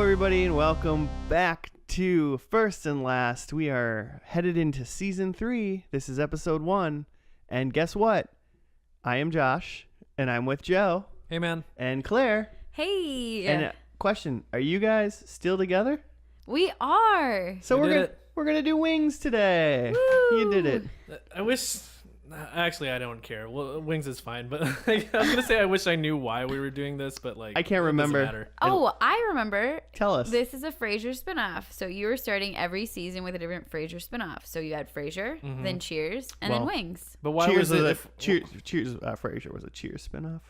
everybody, and welcome back to First and Last. We are headed into Season 3. This is Episode 1. And guess what? I am Josh, and I'm with Joe. Hey, man. And Claire. Hey. And question, are you guys still together? We are. So we're gonna do wings today. Woo. You did it. I wish... Actually, I don't care. Well, wings is fine, but I was going to say I wish I knew why we were doing this, but like... I can't remember. It doesn't matter. Oh, I remember. Tell us. This is a Frasier spinoff. So you were starting every season with a different Frasier spinoff. So you had Frasier, then Cheers, and then Wings. But why Cheers was it... Frasier was a Cheers spinoff.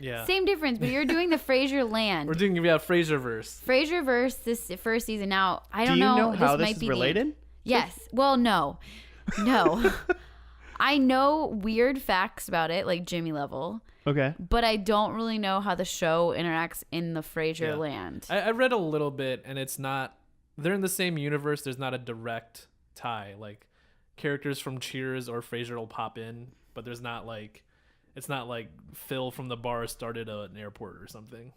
Yeah. Same difference, but you're doing the Frasier land. We're doing Frasierverse. Frasierverse this first season. Now, I don't Do you know this how this might is be related? Yes. Well, no. I know weird facts about it, like Jimmy level. Okay. But I don't really know how the show interacts in the Frasier land. I read a little bit, and it's not... They're in the same universe. There's not a direct tie. Like, characters from Cheers or Frasier will pop in, but there's not like... It's not like Phil from the bar started an airport or something.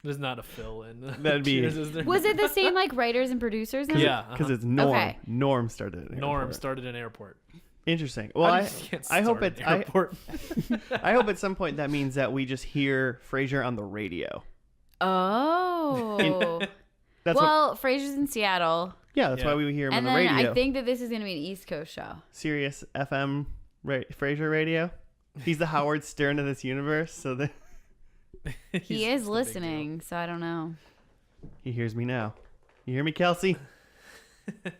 There's not a Phil in That'd be... Cheers, is there? Was it the same like writers and producers? Then? Yeah. Because it's Norm. Okay. Norm started it. Norm started an airport. Interesting. Well, I hope it. I hope at some point that means that we just hear Frasier on the radio. Oh. Frasier's in Seattle. Yeah, that's why we hear him on And the then radio. I think that this is going to be an East Coast show. Sirius FM Frasier radio. He's the Howard Stern of this universe, so that He is listening, so I don't know. he hears me now. You hear me, Kelsey?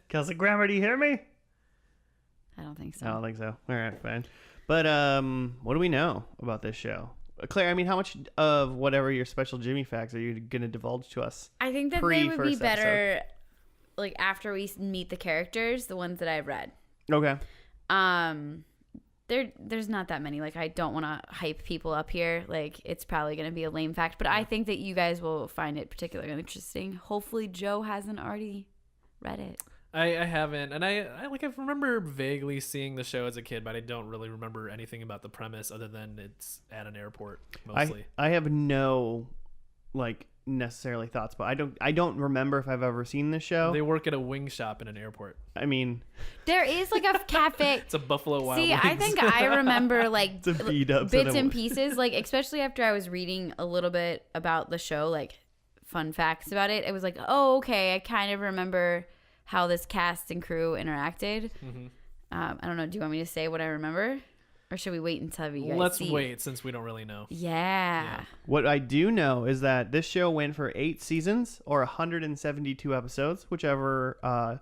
Kelsey Grammer, do you hear me? I don't think so. I don't think so. All right, fine. But what do we know about this show? Claire, I mean, how much of whatever your special Jimmy facts are you going to divulge to us? I think that they would be Pre-first better like after we meet the characters, the ones that I've read. Okay. There's not that many. Like, I don't want to hype people up here. Like, it's probably going to be a lame fact, but I think that you guys will find it particularly interesting. Hopefully Joe hasn't already read it. I haven't, and I remember vaguely seeing the show as a kid, but I don't really remember anything about the premise other than it's at an airport mostly. I have no necessarily thoughts, but I don't remember if I've ever seen this show. They work at a wing shop in an airport. I mean, there is like a cafe. It's a Buffalo Wild See, Wings. I think I remember like it's a beat-up bits and pieces, like especially after I was reading a little bit about the show, like fun facts about it. It was like, oh, okay, I kind of remember how this cast and crew interacted. Mm-hmm. I don't know. Do you want me to say what I remember? Or should we wait until you guys Let's see? wait, since we don't really know. Yeah. What I do know is that this show went for 8 seasons or 172 episodes, whichever,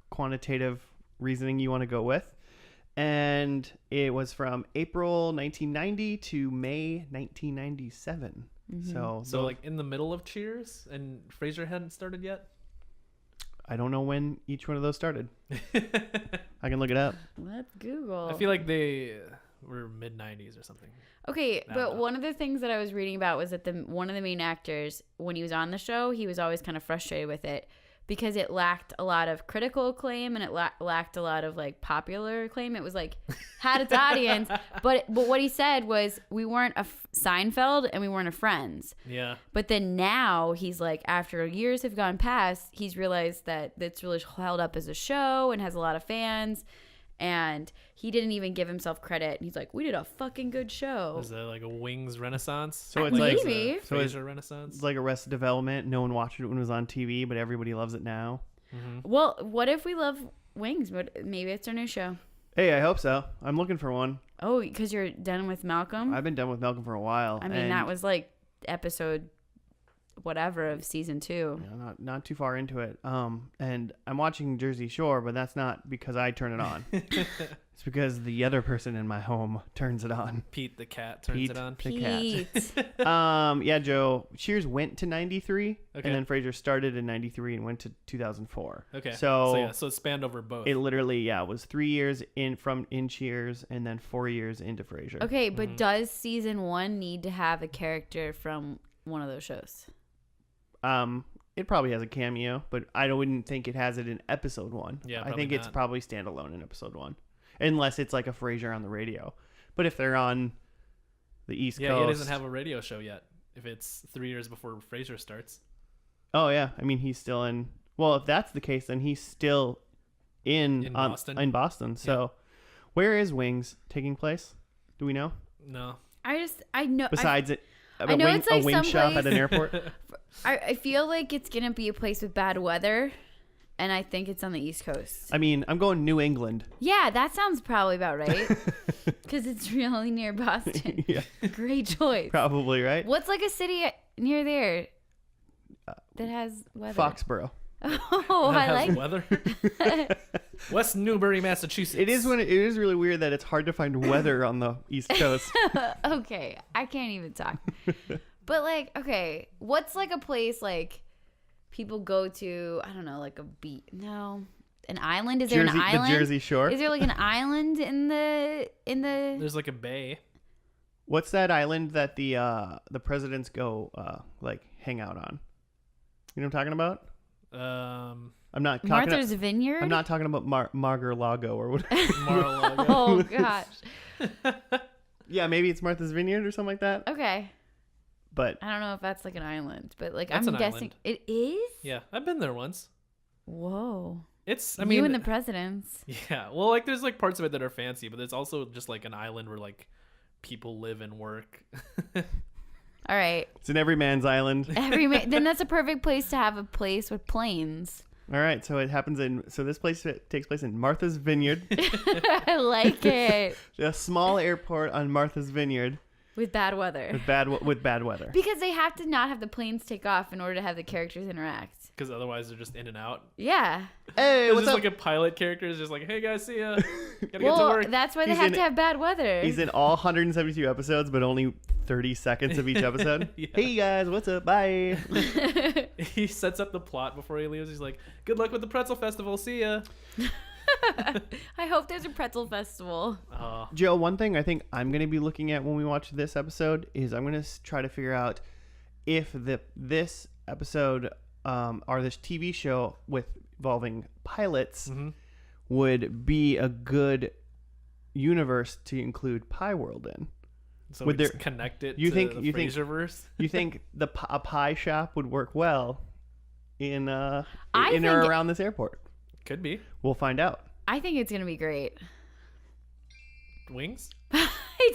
quantitative reasoning you want to go with. And it was from April 1990 to May 1997. Mm-hmm. So like in the middle of Cheers, and Frasier hadn't started yet? I don't know when each one of those started. I can look it up. Let's Google. I feel like they were mid-90s or something. Okay, but one of the things that I was reading about was that one of the main actors, when he was on the show, he was always kind of frustrated with it because it lacked a lot of critical acclaim and it lacked a lot of like popular acclaim. It was like had its audience, but what he said was we weren't a Seinfeld and we weren't a Friends. Yeah. But then now he's like, after years have gone past, he's realized that it's really held up as a show and has a lot of fans. And he didn't even give himself credit. And he's like, we did a fucking good show. Is that like a Wings renaissance? So it's maybe. So it's Frasier renaissance? It's like Arrested Development. No one watched it when it was on TV, but everybody loves it now. Mm-hmm. Well, what if we love Wings? Maybe it's our new show. Hey, I hope so. I'm looking for one. Oh, because you're done with Malcolm? I've been done with Malcolm for a while. I mean, that was like episode whatever of season 2. Not too far into it. And I'm watching Jersey Shore, but that's not because I turn it on. It's because the other person in my home turns it on. Pete the cat turns it on. The cat. Yeah, Joe. Cheers went to 93, and then Frasier started in 93 and went to 2004. Okay. So it spanned over both. It literally, was 3 years in Cheers and then 4 years into Frasier. Okay, but does season 1 need to have a character from one of those shows? It probably has a cameo, but I wouldn't think it has it in episode 1. Yeah, I think it's probably standalone in episode 1, unless it's like a Frasier on the radio. But if they're on the East Coast, he doesn't have a radio show yet. if it's 3 years before Frasier starts. Oh yeah, I mean he's still in. Well, if that's the case, then he's still in Boston. In Boston. So, where is Wings taking place? Do we know? No. I know. Besides I know it's like a wing shop at an airport. I feel like it's gonna be a place with bad weather, and I think it's on the East Coast. I mean, I'm going New England. Yeah, that sounds probably about right. Because it's really near Boston. Yeah, Great choice. probably right. What's like a city near there that has weather? Foxborough. Oh, That I has like. weather. West Newbury, Massachusetts. It is really weird that it's hard to find weather on the East Coast. Okay, I can't even talk. But like, okay, what's like a place like people go to? I don't know, like a beach? No, an island. Is there an island? The Jersey Shore. Is there like an island in the? There's like a bay. What's that island that the presidents go like hang out on? You know what I'm talking about? I'm not talking Martha's Vineyard. I'm not talking about Mar-a-Lago or whatever. Mar-a-Lago. Oh gosh. Yeah, maybe it's Martha's Vineyard or something like that. Okay. But I don't know if that's like an island, but like That's I'm an guessing island. it is. Yeah, I've been there once. Whoa. I mean, you and the presidents. yeah. Well, like there's like parts of it that are fancy, but there's also just like an island where like people live and work. All right. it's an every man's island. Then that's a perfect place to have a place with planes. All right, so this place takes place in Martha's Vineyard, I like it. a small airport on Martha's Vineyard With bad weather. with bad weather. Because they have to not have the planes take off in order to have the characters interact. Because otherwise they're just in and out. Yeah. Hey, It's what's just up? like a pilot character is just like, hey guys, see ya. Gotta get to Well, work. that's why they He's have in- to have bad weather. He's in all 172 episodes, but only 30 seconds of each episode. Yeah. Hey guys, what's up? Bye. He sets up the plot before he leaves. He's like, good luck with the pretzel festival. See ya. I hope there's a pretzel festival. Joe, one thing I think I'm going to be looking at when we watch this episode is I'm going to try to figure out if this episode or this TV show involving pilots would be a good universe to include Pie World in. So Would we there- just connect it you to think- the you think- Frasierverse? You think a pie shop would work well in I or think- around this airport? Could be. We'll find out. I think it's going to be great. Wings? I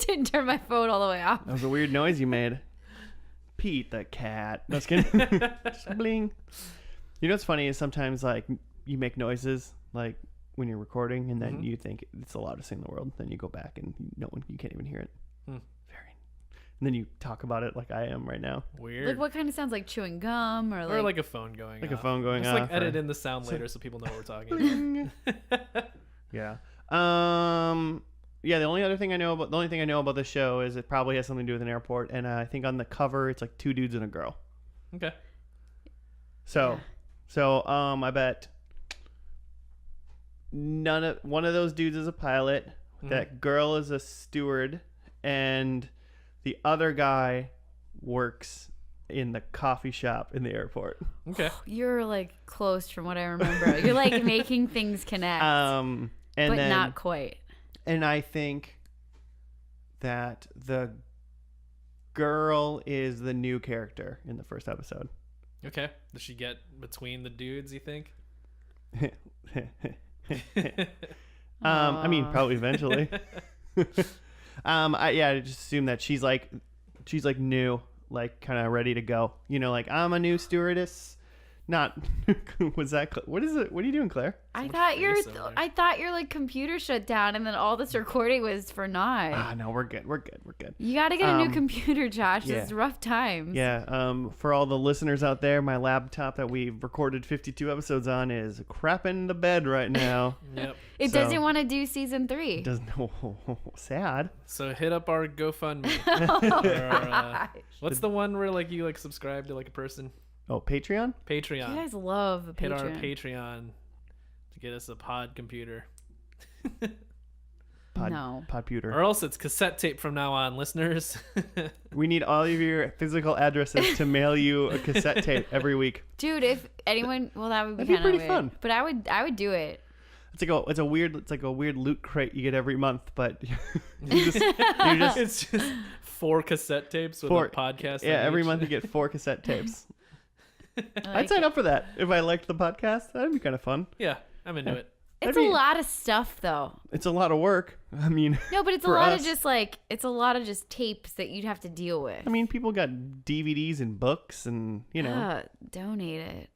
didn't turn my phone all the way off. That was a weird noise you made. Pete the cat. No, just kidding. Just bling. You know what's funny is sometimes like you make noises like when you're recording and then you think it's the loudest thing in the world. Then you go back and you can't even hear it. And then you talk about it like I am right now. Weird. Like what kind of sounds like chewing gum or Or like a phone going Like off. a phone going just off. like edit or- in the sound later so people know what we're talking about. Yeah. Yeah. The only thing I know about the show is it probably has something to do with an airport, and I think on the cover it's like two dudes and a girl. Okay. So I bet one of those dudes is a pilot. That girl is a steward, and the other guy works in the coffee shop in the airport. Okay. You're like close from what I remember. You're like making things connect, And but then, not quite. And I think that the girl is the new character in the first episode. Okay. Does she get between the dudes, you think? I mean, probably eventually. I just assume that she's like new, like kind of ready to go. You know, like I'm a new stewardess. Not was that? What is it? What are you doing, Claire? I much thought face over there. I thought your like computer shut down and then all this recording was for naught. No, we're good. We're good. You got to get a new computer, Josh. yeah. It's rough times. Yeah. For all the listeners out there, my laptop that we've recorded 52 episodes on is crapping the bed right now. Yep. It So- doesn't want to do season 3. It doesn't. Sad. So hit up our GoFundMe. Oh, Or, gosh. what's the one where like you like subscribe to like a person? Oh, Patreon. Patreon. You guys love a Hit our Patreon. Patreon to get us a pod computer. No. Podputer. Or else it's cassette tape from now on, listeners. We need all of your physical addresses to mail you a cassette tape every week. Dude, if anyone, well, that would be That'd be kind of pretty weird. fun. But I would do it. it's like a weird loot crate you get every month, but you're just It's just 4 cassette tapes with a podcast. Yeah, on every each. month you get 4 cassette tapes. I'd Like sign up for that if I liked the podcast. That'd be kind of fun. Yeah, I'm into Yeah. it. It's a lot of stuff though. It's a lot of work. I mean, No, but it's a for lot us. of just like it's a lot of just tapes that you'd have to deal with. I mean, people got DVDs and books, and Donate it.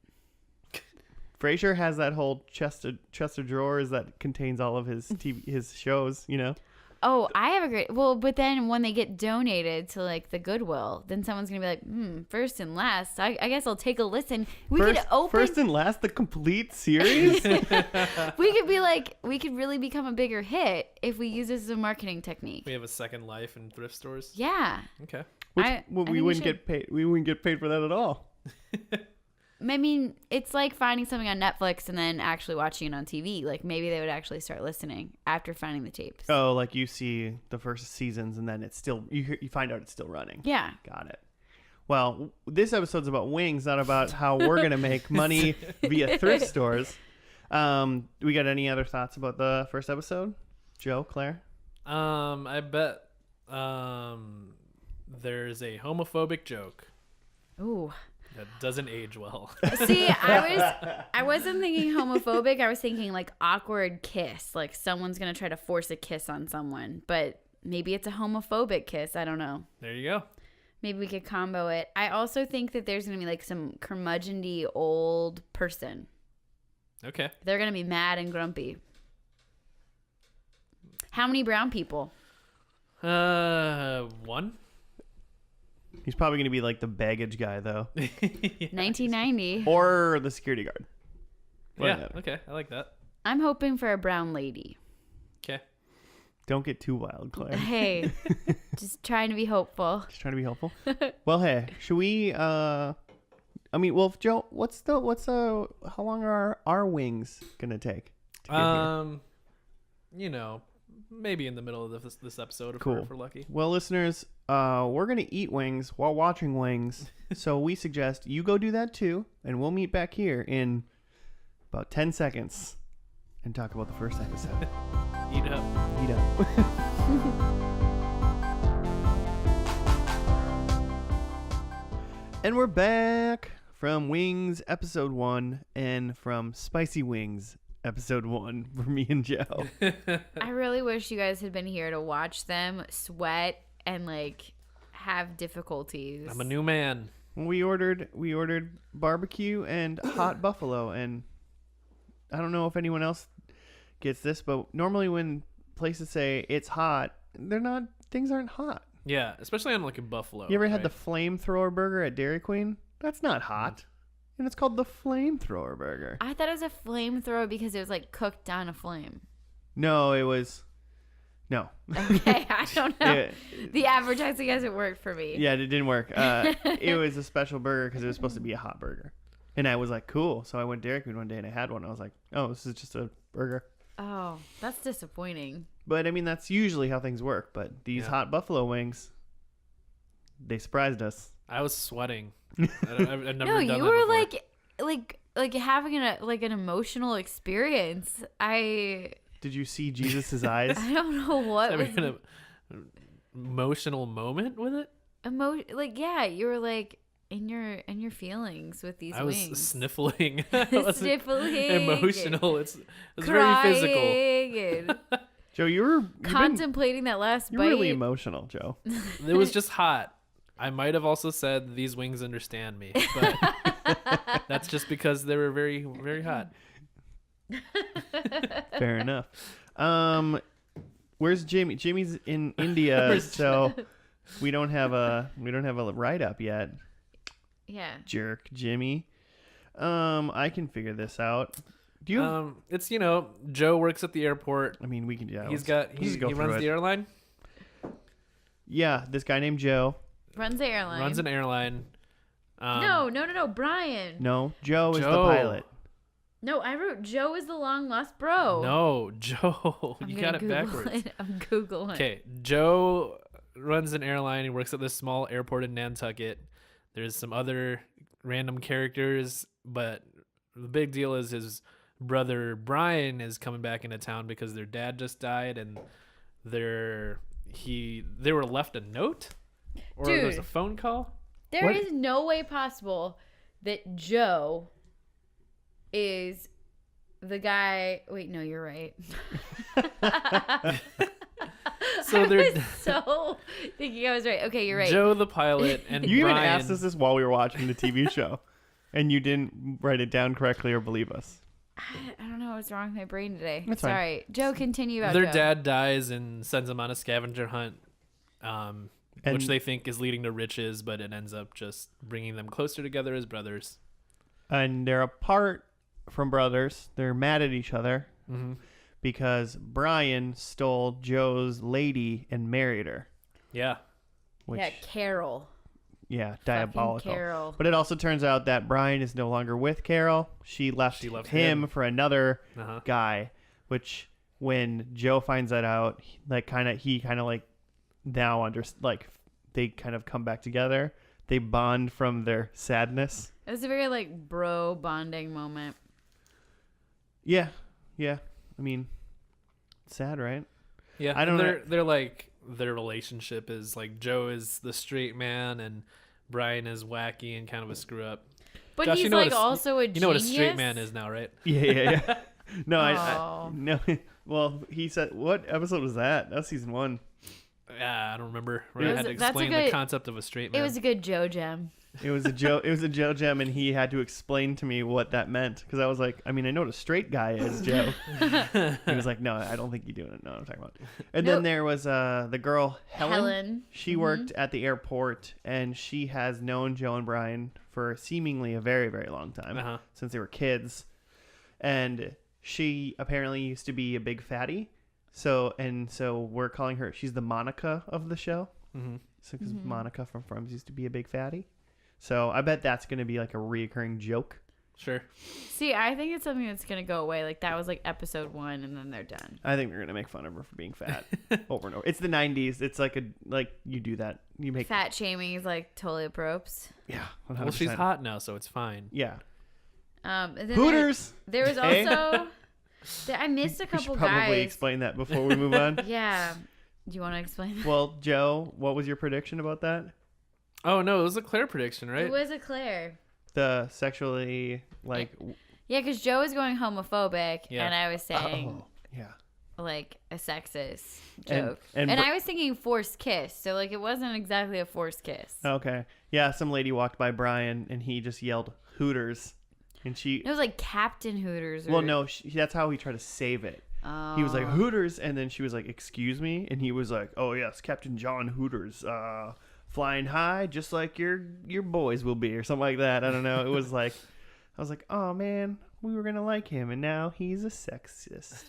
Frasier has that whole chest of drawers that contains all of his his shows. Oh, I have a great. Well, but then when they get donated to like the Goodwill, then someone's gonna be like, first and last. I guess I'll take a listen. We could open. First and last, the complete series. We could be like, we could really become a bigger hit if we use this as a marketing technique. We have a second life in thrift stores. Yeah. Okay. Which, I we think we wouldn't should. get paid. We wouldn't get paid for that at all. I mean, it's like finding something on Netflix and then actually watching it on TV. Like maybe they would actually start listening after finding the tapes. Oh, like you see the first seasons, and then it's still you find out it's still running. Yeah. Got it. Well, this episode's about wings, not about how we're gonna make money via thrift stores. We got any other thoughts about the first episode, Joe, Claire? I bet there's a homophobic joke Ooh. that doesn't age well. See, I wasn't thinking homophobic. I was thinking like awkward kiss. Like someone's gonna try to force a kiss on someone, but maybe it's a homophobic kiss. I don't know. There you go. Maybe we could combo it. I also think that there's gonna be like some curmudgeonly old person. Okay. They're gonna be mad and grumpy. How many brown people? 1. He's probably gonna be like the baggage guy though, 1990. or the security guard. Yeah. Okay. I like that. I'm hoping for a brown lady. Okay. Don't get too wild, Claire. Hey, just trying to be hopeful. Just trying to be helpful. Well, hey, should we? Joe, how long are our wings gonna take to get here? Maybe in the middle of this episode if Cool. we're lucky. Well, listeners, we're gonna eat wings while watching wings, so we suggest you go do that too, and we'll meet back here in about 10 seconds and talk about the first episode. Eat up. Eat up. And we're back from Wings episode 1 and from Spicy Wings episode 1 for me and Joe. I really wish you guys had been here to watch them sweat and like have difficulties. I'm a new man. We ordered barbecue and hot buffalo, and I don't know if anyone else gets this, but normally when places say it's hot, things aren't hot. Yeah, especially on like a buffalo. You ever had right? the flamethrower burger at Dairy Queen? That's not hot. And it's called the flamethrower burger. I thought it was a flamethrower because it was like cooked on a flame. No, it was no. Okay, I don't know. Yeah. The advertising hasn't worked for me. Yeah, it didn't work. It was a special burger because it was supposed to be a hot burger. And I was like, cool. So I went to Dairy Queen one day and I had one. I was like, oh, this is just a burger. Oh, that's disappointing. But I mean, that's usually how things work. But these hot buffalo wings, they surprised us. I was sweating. I've never No, done you that were before. like having an emotional experience. Did you see Jesus's eyes? I don't know what was Having an emotional moment with it. yeah, you were like in your feelings with these I was wings. sniffling. I wasn't Sniffling. emotional. It was very physical. And Joe, you've contemplating that last you're bite. really emotional, Joe. It was just hot. I might have also said these wings understand me, but that's just because they were very, very hot. Fair enough. Where's Jimmy? Jimmy's in India, so we don't have a write up yet. Yeah. Jerk, Jimmy. I can figure this out. Do you? It's Joe works at the airport. I mean, we can. Yeah, He go runs the airline. Yeah, this guy named Joe. Runs the airline. Runs an airline. No, Brian. No, Joe is the Joe. pilot. No, I wrote Joe is the long lost bro. No, Joe. I'm You gonna got it Google backwards. it. I'm Googling. Okay, Joe runs an airline. He works at this small airport in Nantucket. There's some other random characters, but the big deal is his brother Brian is coming back into town because their dad just died, and they were left a note, or Dude. there's a phone call. There is no way possible that Joe is the guy. Wait, no, you're right. So I they're was so thinking I was right. Okay, you're right. Joe the pilot and You Brian. even asked us this while we were watching the TV show, and you didn't write it down correctly or believe us. I don't know what's wrong with my brain today. That's fine. Sorry. Joe, continue about Their Joe. dad dies and sends them on a scavenger hunt, And- which they think is leading to riches, but it ends up just bringing them closer together as brothers. And they're apart from brothers. They're mad at each other because Brian stole Joe's lady and married her. Yeah. Which, Yeah, Carol. yeah, Fucking diabolical. Carol. But it also turns out that Brian is no longer with Carol. She left him for another guy, which when Joe finds that out, he kind of now they kind of come back together. They bond from their sadness. It was a very like bro bonding moment. Yeah. I mean, it's sad, right? Yeah. I don't know. They're like, their relationship is like Joe is the straight man and Brian is wacky and kind of a screw up. But Josh, he's you know like what also a You know what a straight genius. man is now, right? Yeah. No, Oh. no. Well, he said, what episode was that? That was season 1. Yeah, I don't remember. It I was- had to that's a explain good- the concept of a straight man. It was a good Joe gem. It was a Joe gem, and he had to explain to me what that meant because I was like, I mean, I know what a straight guy is, Joe. He was like, no, I don't think you do it. No, I'm talking about. And then there was the girl Helen. She worked at the airport, and she has known Joe and Brian for seemingly a very, very long time since they were kids. And she apparently used to be a big fatty, so we're calling her. She's the Monica of the show. So because Monica from Friends used to be a big fatty. So I bet that's going to be like a reoccurring joke. Sure. See, I think it's something that's gonna go away. Like that was like episode 1, and then they're done. I think they're going to make fun of her for being fat over and over. It's the 90s. It's like you do that. You make Fat shaming is like totally appropriate. Yeah. 100%. Well, she's hot now, so it's fine. Yeah. And then Hooters. There was Hey? also. I missed a We couple should probably guys. explain that before we move on. Yeah. Do you want to explain that? Well, Joe, what was your prediction about that? Oh no, it was a Claire prediction, right? It was a Claire. The sexually Yeah, because Joe was going homophobic, Yeah. and I was saying yeah. like a sexist And- joke, and and I was thinking forced kiss. So like it wasn't exactly a forced kiss. Okay. Yeah, some lady walked by Brian and he just yelled Hooters, and she. It was like Captain Hooters. Or, Well, no, that's how he tried to save it. He was like Oh. Hooters, and then she was like, "Excuse me," and he was like, "Oh yes, Captain John Hooters, flying high, just like your boys will be," or something like that. I don't know. It was like, I was like, "Oh man, we were gonna like him, and now he's a sexist."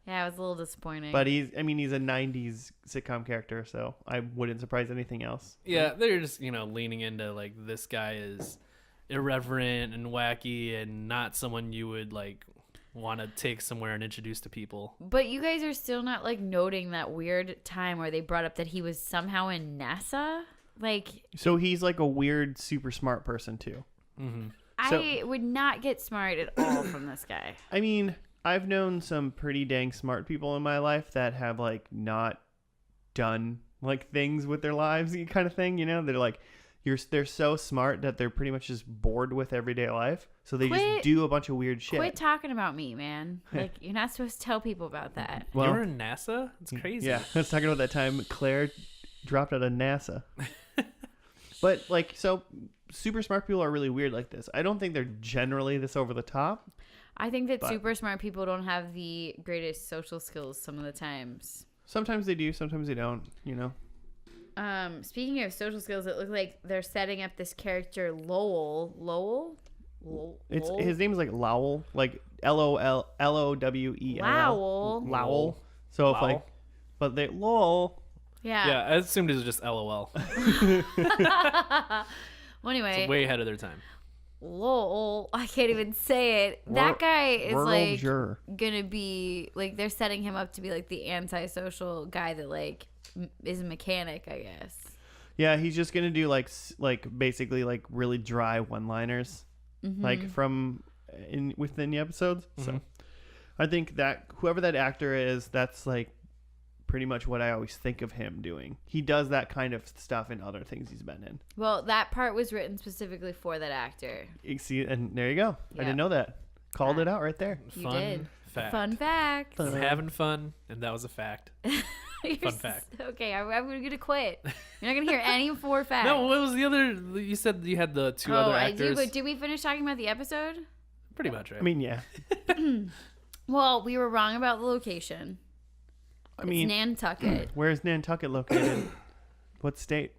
Yeah, it was a little disappointing. But he's a '90s sitcom character, so I wouldn't surprise anything else. Yeah, they're just, leaning into like this guy is irreverent and wacky and not someone you would like want to take somewhere and introduce to people. But you guys are still not like noting that weird time where they brought up that he was somehow in NASA. Like, So he's like a weird, super smart person too. I would not get smart at all from this guy. I mean, I've known some pretty dang smart people in my life that have like not done like things with their lives, kind of thing. They're like, they're so smart that they're pretty much just bored with everyday life, so they just do a bunch of weird shit. Quit talking about me, man. Like, you're not supposed to tell people about that. Well, You're in NASA? It's crazy. yeah, I was talking about that time Claire dropped out of NASA. But like, so super smart people are really weird like this. I don't think they're generally this over the top. I think that super smart people don't have the greatest social skills some of the times. Sometimes they do, sometimes they don't. Speaking of social skills, it looks like they're setting up this character Lowell. Lowell? It's his name is like Lowell, like Lowell. Lowell. Lowell. So if Lowell. like, but they Lowell. Yeah. Yeah, I assumed it was just LOL. Well, anyway, It's way ahead of their time. Lowell. I can't even say it. That guy is like Roger. gonna be like they're setting him up to be like the antisocial guy that like is a mechanic, I guess. Yeah, he's just gonna do like basically like really dry one-liners, like from within the episodes. So Mhm. I think that whoever that actor is, that's like pretty much what I always think of him doing. He does that kind of stuff in other things he's been in. Well, that part was written specifically for that actor. You see, and there you go. Yeah. I didn't know that. Called Yeah. it out right there. You Fun did. fact. Fun fact. I'm having fun, and that was a fact. Fun fact. Okay, I'm going to quit. You're not going to hear any more facts. No, what was the other? You said you had the two other I actors. do, but did we finish talking about the episode? Pretty much, right? I mean, yeah. Well, we were wrong about the location. I mean, It's Nantucket, where's Nantucket located? What state?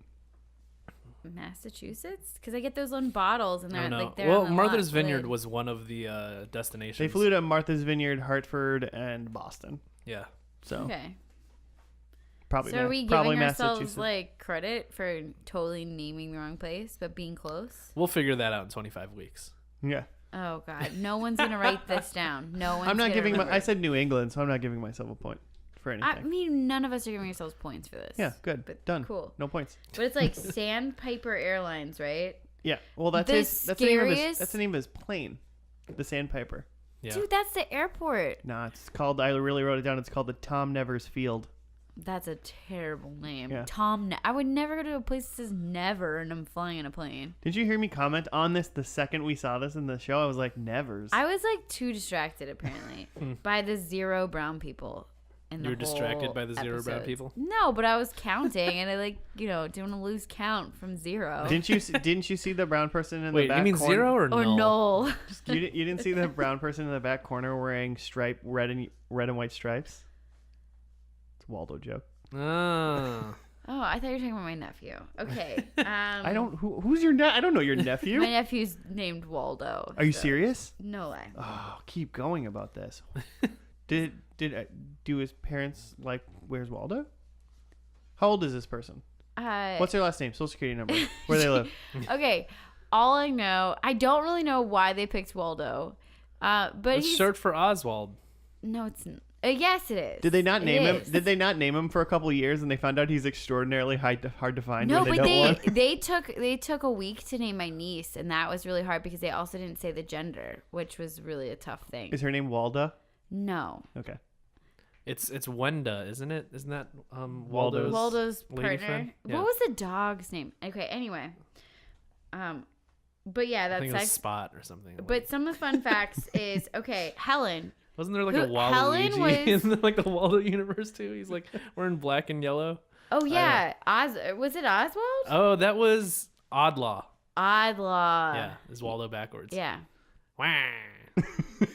Massachusetts? Because I get those little bottles and I they're don't know. like they're Well, on the Martha's lid. Vineyard was one of the destinations. They flew to Martha's Vineyard, Hartford, and Boston. Yeah. So Okay. probably So are we probably giving ourselves Massachusetts. like credit for totally naming the wrong place but being close? We'll figure that out in 25 weeks. Yeah. Oh God, no one's gonna write this down. No one's. I'm not gonna giving remember. I said New England, so I'm not giving myself a point for anything. I mean, none of us are giving ourselves points for this. Yeah, good. But Done. Cool. No points. But it's like Sandpiper Airlines, right? Yeah. Well, that's The his. That's the name of his. scariest- That's the name of his plane, the Sandpiper. Yeah. Dude, that's the airport. Nah, it's called. I really wrote it down. It's called the Tom Nevers Field. That's a terrible name. Yeah. I would never go to a place that says never and I'm flying in a plane. Did you hear me comment on this the second we saw this in the show? I was like, Nevers. I was like too distracted apparently by the 0 brown people. In You were the distracted whole by the 0 brown episodes. people? No, but I was counting and I like, didn't want to lose count from 0. Didn't you see the brown person in Wait, the back you mean corner? 0 or or null? null. You didn't see the brown person in the back corner wearing red and white stripes? It's a Waldo joke. Oh. Oh, I thought you were talking about my nephew. Okay. I don't. Who's your I don't know your nephew. My nephew's named Waldo. Are you so- serious? No way. Oh, keep going about this. Do his parents like Where's Waldo? How old is this person? What's their last name? Social security number. Where they live? Okay. All I know, I don't really know why they picked Waldo. But It's he's short for Oswald. no, it's yes, it is. Did they not It name him? is. Did they not name him for a couple of years and they found out he's extraordinarily hard to find? No, when but they don't want? they took a week to name my niece, and that was really hard because they also didn't say the gender, which was really a tough thing. Is her name Walda? No, Okay. It's Wenda, isn't it? Isn't that Waldo's? Waldo's lady partner. friend? Yeah. What was the dog's name? Okay, anyway, but yeah, I that's think it was Spot or something. But some of the fun facts is okay. Helen. Wasn't there like Who- a Helen Waluigi was- in like the Waldo universe too? He's like wearing black and yellow. Oh yeah, was it Oswald? Oh, that was Oddlaw. Oddlaw. Yeah, is Waldo backwards. Yeah. Wah.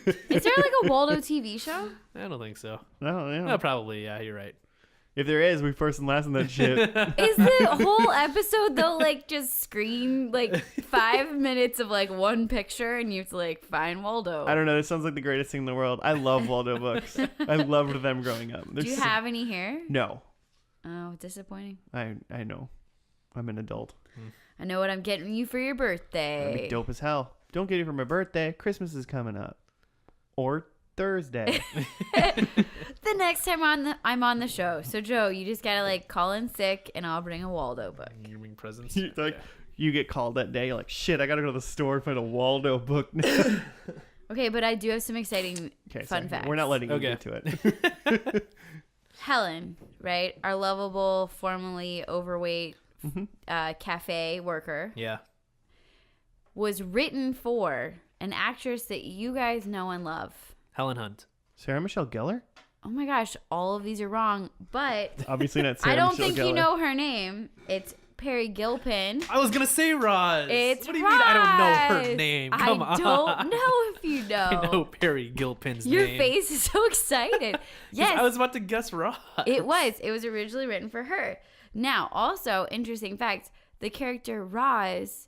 Is there like a Waldo TV show? I don't think so. No, yeah. No, probably. Yeah, you're right. If there is, we first and last in that shit. Is the whole episode though like just screen like 5 minutes of like one picture and you have to like find Waldo? I don't know. This sounds like the greatest thing in the world. I love Waldo books. I loved them growing up. Do you have any here? No. Oh, disappointing. I know. I'm an adult. I know what I'm getting you for your That'd birthday. be dope as hell. Don't get it for my birthday. Christmas is coming up. Or Thursday. The next time I'm on the show. So Joe, you just gotta like call in sick and I'll bring a Waldo book. You bring presents. You- like, Okay. you get called that day. You're like, shit, I gotta go to the store and find a Waldo book now. Okay, but I do have some exciting Okay, fun sorry. facts. We're not letting you Okay. get to it. Helen, right? Our lovable, formerly overweight cafe worker Yeah. was written for an actress that you guys know and love. Helen Hunt. Sarah Michelle Gellar? Oh my gosh, all of these are wrong, but Obviously not Sarah I don't Michelle think Gellar. you know her name. It's Perry Gilpin. I was gonna say Roz. It's What do you mean I don't know her Roz. name? Come on. I don't know if you know. I know Perry Gilpin's Your name. face is so excited. Yes, I was about to guess Roz. it was. It was originally written for her. Now, also, interesting fact, the character Roz,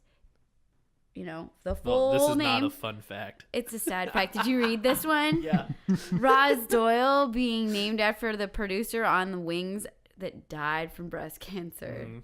the full Well, this is name. not a fun fact. It's a sad fact. Did you read this one? Yeah. Roz Doyle being named after the producer on The Wings that died from breast cancer. Mm-hmm.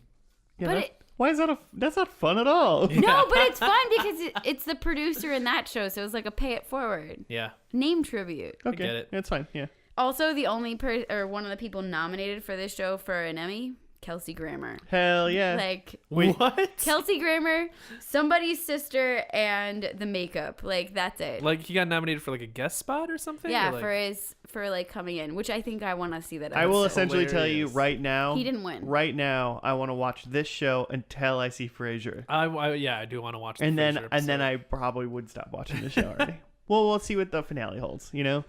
Yeah, But why is that that's not fun at all. No, but it's fun because it's the producer in that show, so it was like a pay it forward Yeah. name tribute. Okay, get it. it's fine. Yeah. Also, the only one of the people nominated for this show for an Emmy, Kelsey Grammer. Hell yeah. Like, Wait, what? Kelsey Grammer, somebody's sister, and the makeup. Like, that's it. Like he got nominated for like a guest spot or something? Yeah, Or, like... for like coming in, which I think I want to see that. I will episode. essentially tell you hilarious. right now. He didn't win. Right now, I want to watch this show until I see Frasier. I do want to watch. The And then Frasier I episode. probably would stop watching the show already. Well, we'll see what the finale holds, you know?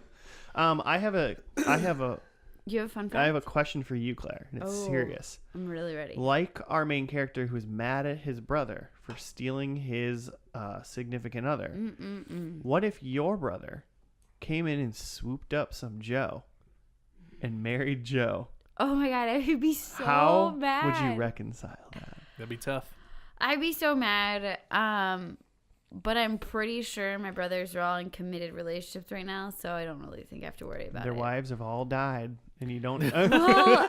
I have a You have a fun fact? I have a question for you, Claire, and it's Oh. serious. I'm really ready. Like our main character who's mad at his brother for stealing his significant other, what if your brother came in and swooped up some Joe and married Joe? Oh my god, I would be so How mad. would you reconcile that? That'd be tough. I'd be so mad. But I'm pretty sure my brothers are all in committed relationships right now, so I don't really think I have to worry about Their it. wives have all died, and you don't. Well,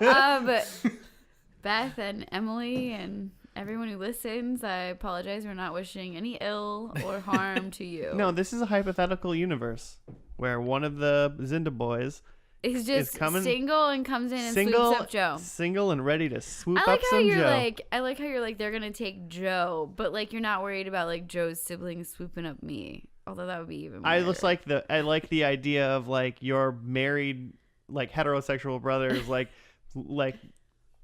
Beth and Emily and everyone who listens, I apologize. We're not wishing any ill or harm to you. No, this is a hypothetical universe where one of the Zinda boys He's just coming- single and comes in and single, swoops up Joe. single and ready to swoop I like up how some you're Joe. I like how you're like they're gonna take Joe, but like you're not worried about like Joe's siblings swooping up me. Although that would be even. I weirder. just like the idea of like your married like heterosexual brothers like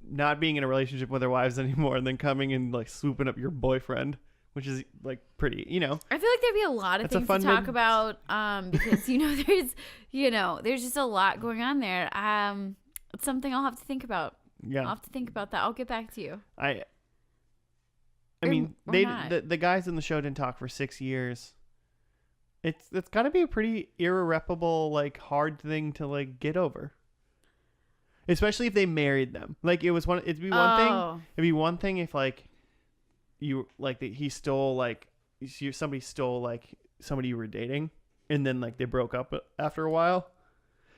not being in a relationship with their wives anymore and then coming and like swooping up your boyfriend, which is like pretty, you know. I feel like there'd be a lot of That's a things to fun talk mid- about because there's just a lot going on there. It's something I'll have to think about. Yeah. I'll have to think about that. I'll get back to you. I Or- mean, or they not. the guys in the show didn't talk for 6 years. It's got to be a pretty irreparable like hard thing to like get over. Especially if they married them. Like it'd be one thing. Oh. It'd be one thing if like you like he stole like somebody stole like somebody you were dating and then like they broke up after a while.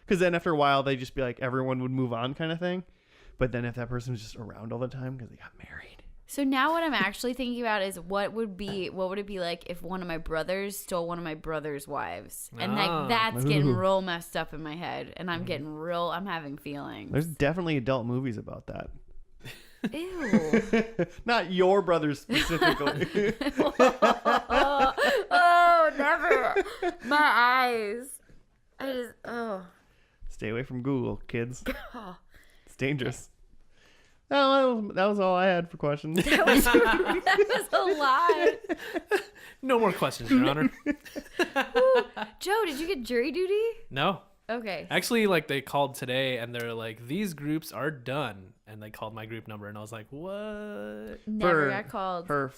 Cuz then after a while they just be like everyone would move on kind of thing. But then if that person was just around all the time cuz they got married. So now what I'm actually thinking about is what would it be like if one of my brothers stole one of my brother's wives? And like that's getting Ooh. real messed up in my head and I'm having feelings. There's definitely adult movies about that. Ew. Not your brothers specifically. oh, never. My eyes. Stay away from Google, kids. Oh. It's dangerous. Oh, that was all I had for questions. That was a lot. No more questions, Your Honor. Joe, did you get jury duty? No. Okay. Actually, like they called today and they're like, these groups are done. And they called my group number and I was like, what? Never got called. Her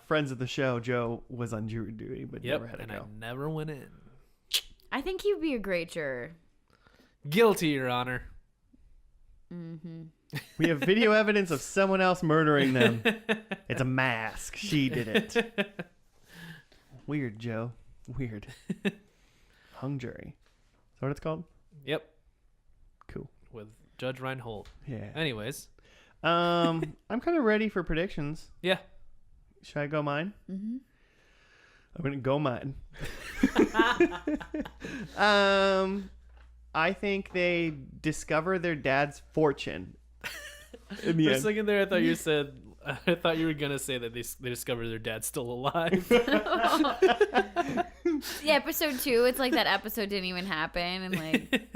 friends of the show, Joe, was on jury duty, but Yep. never had to And go. I never went in. I think he'd be a great juror. Guilty, Your Honor. Mm-hmm. We have video evidence of someone else murdering them. It's a mask. She did it. Weird, Joe. Weird. Hung jury. Is that what it's called? Yep. Cool. With Judge Reinhold. Yeah. Anyways. I'm kind of ready for predictions. Yeah. Should I go mine? Mm-hmm. I'm gonna go mine. I think they discover their dad's fortune. In the For a end. second there, I thought you were gonna say that they discovered their dad's still alive. Yeah, episode 2, it's like that episode didn't even happen and like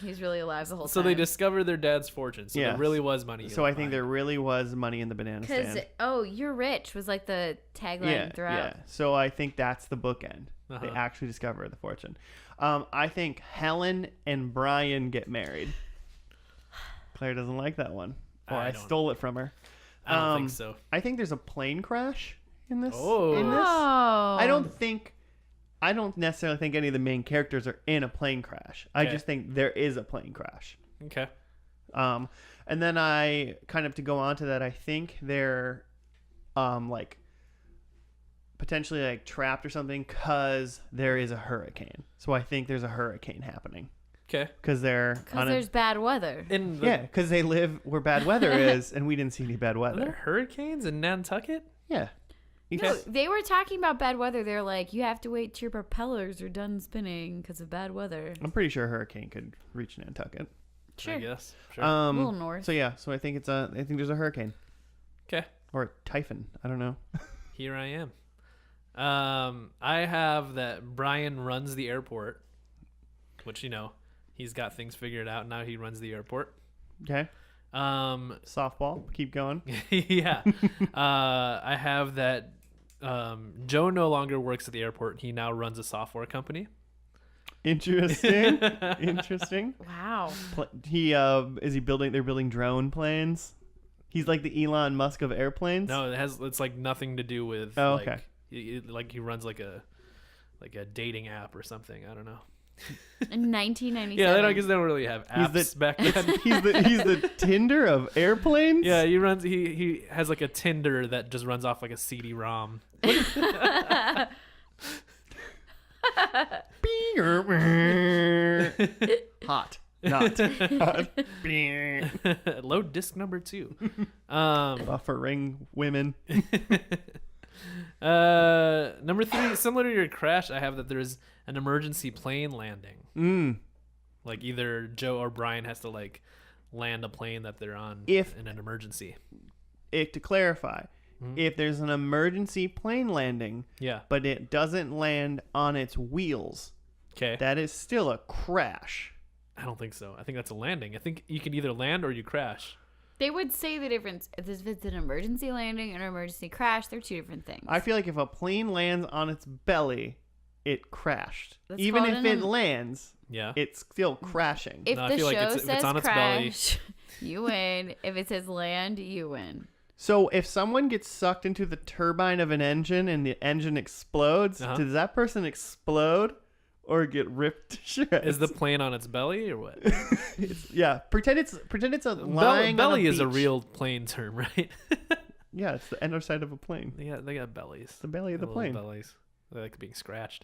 he's really alive the whole So time. they discovered their dad's fortune. So Yes. there really was money. So I think there really was money in the banana Because, stand. you're rich was like the tagline throughout. Yeah. So I think that's the bookend. They Uh-huh. actually discover the fortune. I think Helen and Brian get married. Claire doesn't like that one. Or I stole it from her. I don't think so. I think there's a plane crash in this. Oh. In this. Oh. I don't necessarily think any of the main characters are in a plane crash. I Okay. just think there is a plane crash. Okay. And then I kind of to go on to that, I think they're like potentially like trapped or something because there is a hurricane. So I think there's a hurricane happening Okay. because they're Because there's bad weather. In the, yeah, because they live where bad weather is, and we didn't see any bad Are there weather. hurricanes in Nantucket? Yeah. No, they were talking about bad weather. They're like, you have to wait till your propellers are done spinning because of bad weather. I'm pretty sure a hurricane could reach Nantucket. Sure. I guess. Sure. A little north. So yeah, so I think there's a hurricane Okay. or a typhoon. I don't know. Here I am. I have that Brian runs the airport, which, he's got things figured out. Now he runs the airport. Okay. Softball. Keep going. Yeah. I have that Joe no longer works at the airport. He now runs a software company. Interesting. Interesting. Wow. Is he building? They're building drone planes. He's like the Elon Musk of airplanes. No, it's like nothing to do with. Oh, like, okay. He runs like a dating app or something. I don't know. In 1997. Yeah, I guess they don't really have apps back then. he's the Tinder of airplanes. Yeah, he has like a Tinder that just runs off like a CD-ROM. Hot. Not hot. Load disc number 2. Buffering women. Number 3, similar to your crash, I have that there's an emergency plane landing. Like either Joe or Brian has to like land a plane that they're on in an emergency. To clarify, if there's an emergency plane landing, but it doesn't land on its wheels, that is still a crash. I don't think so. I think that's a landing. I think you can either land or you crash. They would say the difference. If it's an emergency landing and an emergency crash, they're two different things. I feel like if a plane lands on its belly, it crashed. That's Even if it lands, yeah, it's still crashing. If No, I the feel like show if it's says on its belly- crash, you win. If it says land, you win. So if someone gets sucked into the turbine of an engine and the engine explodes, does that person explode or get ripped to shreds? Is the plane on its belly or what? Yeah, pretend it's a lying belly on a is a beach. real plane term, right? Yeah, it's the underside of a plane. They got bellies. It's the belly of the Little plane. Bellies. They like being scratched.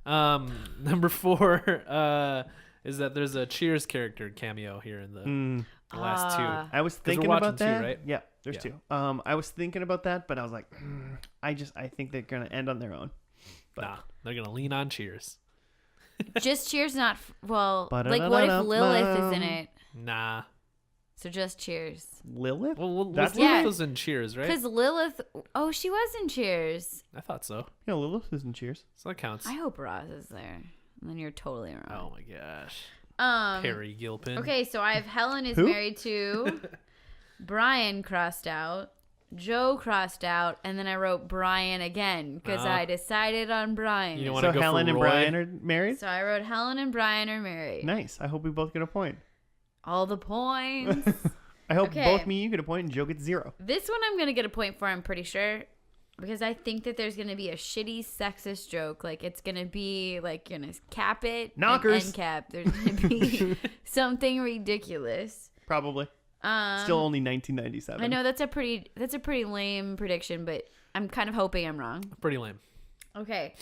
Number 4 is that there's a Cheers character cameo here in the last 2. I was thinking we're about watching that. 2, right? Yeah, there's 2. I was thinking about that, but I was like, I think they're gonna end on their own. But Nah, they're gonna lean on Cheers. Just Cheers, not like what if Lilith is in it? Nah. So just Cheers. Lilith? Well, That's Lilith was in Cheers, right? Because Lilith, she was in Cheers. I thought so. Yeah, Lilith is in Cheers. So that counts. I hope Roz is there. And then you're totally wrong. Oh my gosh. Perry Gilpin. Okay, so I have Helen is Who? married to Brian crossed out, Joe crossed out, and then I wrote Brian again because I decided on Brian. You don't want to So go Helen for and Roy? Brian are married? So I wrote Helen and Brian are married. Nice. I hope we both get a point. All the points. I hope Okay. both me and you get a point and Joe gets 0. This one I'm going to get a point for, I'm pretty sure. Because I think that there's going to be a shitty sexist joke. Like, it's going to be, like, you're going to cap it. Knockers. And end cap. There's going to be something ridiculous. Probably. Still only 1997. I know that's a pretty lame prediction, but I'm kind of hoping I'm wrong. Pretty lame. Okay.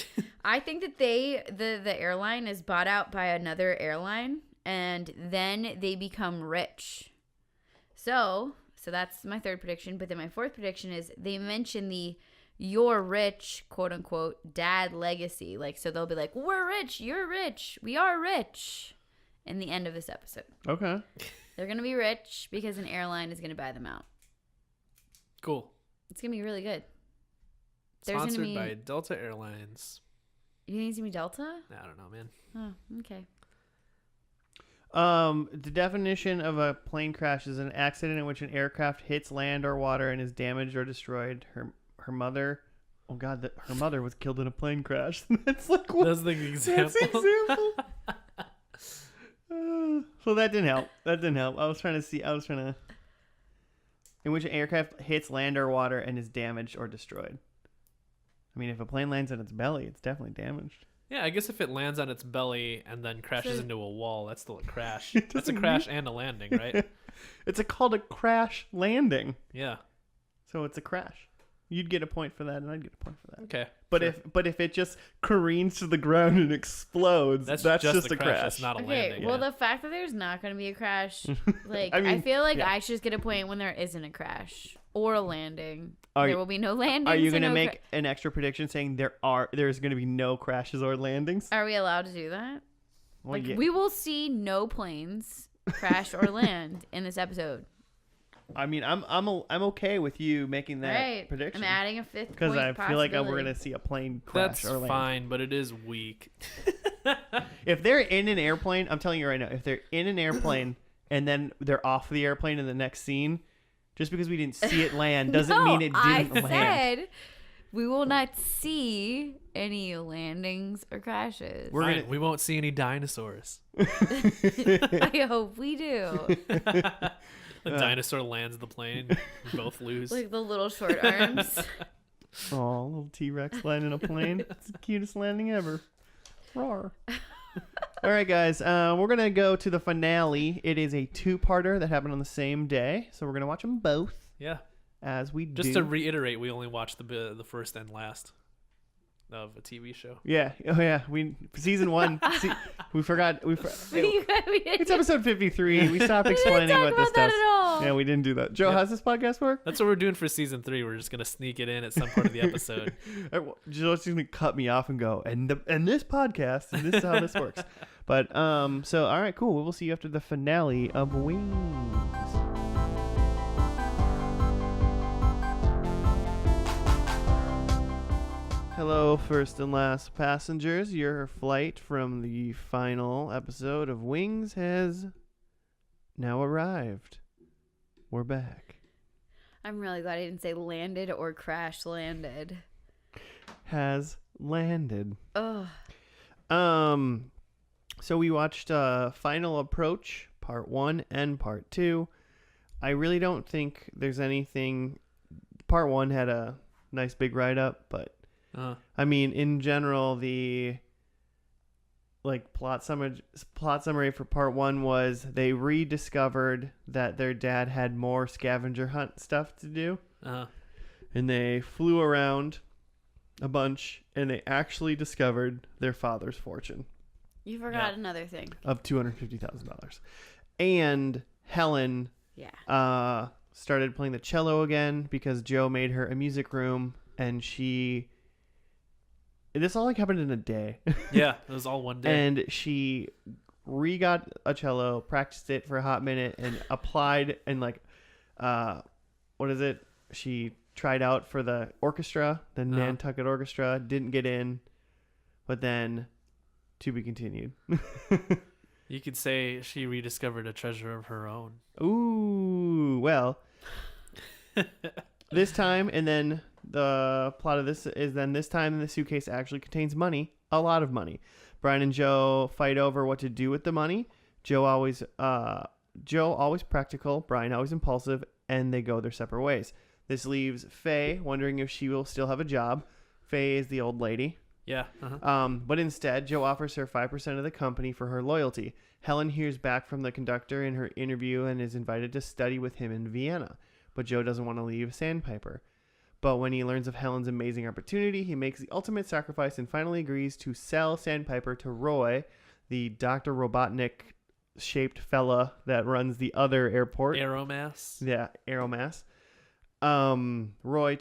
I think that the airline is bought out by another airline, and then they become rich. So that's my third prediction. But then my fourth prediction is they mention the "you're rich" quote unquote dad legacy. Like, so they'll be like, "We're rich, you're rich, we are rich," in the end of this episode. Okay. They're gonna be rich because an airline is gonna buy them out. Cool. It's gonna be really good. Sponsored by Delta Airlines. You think it's gonna be Delta? I don't know, man. Oh, okay. The definition of a plane crash is an accident in which an aircraft hits land or water and is damaged or destroyed. Her mother, oh god, her mother was killed in a plane crash. That's like what? That's the example. That's the example. So that didn't help. I was trying to. In which an aircraft hits land or water and is damaged or destroyed. I mean, if a plane lands on its belly, it's definitely damaged. Yeah, I guess if it lands on its belly and then crashes So- into a wall, that's still a crash. It That's a doesn't crash and a landing, right? It's called a crash landing. Yeah. So it's a crash. You'd get a point for that, and I'd get a point for that. Okay. But sure. if it just careens to the ground and explodes, that's just a crash. That's not a Okay, landing. well, yeah. the fact that there's not going to be a crash, like, I I, mean, feel like yeah. I should just get a point when there isn't a crash or a landing. Are there you- will be no landings. Are you and going to no make an extra prediction saying there's going to be no crashes or landings? Are we allowed to do that? Well, Like, yeah. we will see no planes crash or land in this episode. I mean, I'm okay with you making that Right. prediction. I'm adding a fifth Because I feel like we're possibility. gonna see a plane crash That's or land. fine, but it is weak. If they're in an airplane, I'm telling you right now, if they're in an airplane and then they're off the airplane in the next scene, just because we didn't see it land doesn't No, mean it didn't I land. said we will not see any landings or crashes. We're Fine, gonna- we won't see any dinosaurs. I hope we do. A dinosaur lands the plane. We both lose. Like the little short arms. Oh, little T-Rex landing a plane. It's the cutest landing ever. Roar. All right, guys. We're going to go to the finale. It is a two-parter that happened on the same day. So we're going to watch them both Yeah. as we Just do. to reiterate, we only watched the first and last of a TV show. Yeah. Oh, yeah. Season 1. We forgot. It's episode 53. We stopped explaining what this does. Yeah, we didn't do that. Joe, Yep. how's this podcast work? That's what we're doing for season 3. We're just gonna sneak it in at some part of the episode. Joe's just gonna cut me off and go, and this podcast, and this is how this works. But so all right, cool. We'll see you after the finale of Wings. Hello, first and last passengers. Your flight from the final episode of Wings has now arrived. We're back. I'm really glad I didn't say landed or crash landed. Has landed. Ugh. So we watched Final Approach Part 1 and Part 2. I really don't think there's anything. Part 1 had a nice big write-up, but I mean, in general, the plot summary for Part 1 was they rediscovered that their dad had more scavenger hunt stuff to do. And they flew around a bunch, and they actually discovered their father's fortune You forgot another thing. of $250,000. And Helen Yeah. started playing the cello again because Joe made her a music room, and this all happened in a day. Yeah, it was all one day. And she re-got a cello, practiced it for a hot minute, and applied and what is it? She tried out for the orchestra, the Nantucket Orchestra, didn't get in, but then to be continued. You could say she rediscovered a treasure of her own. Ooh, well, this time, and then the plot of this is then this time the suitcase actually contains money, a lot of money. Brian and Joe fight over what to do with the money. Joe always practical, Brian always impulsive, and they go their separate ways. This leaves Faye wondering if she will still have a job. Faye is the old lady. Yeah. But instead, Joe offers her 5% of the company for her loyalty. Helen hears back from the conductor in her interview and is invited to study with him in Vienna. But Joe doesn't want to leave Sandpiper. But when he learns of Helen's amazing opportunity, he makes the ultimate sacrifice and finally agrees to sell Sandpiper to Roy, the Dr. Robotnik-shaped fella that runs the other airport. Aeromass. Yeah, Aeromass. Roy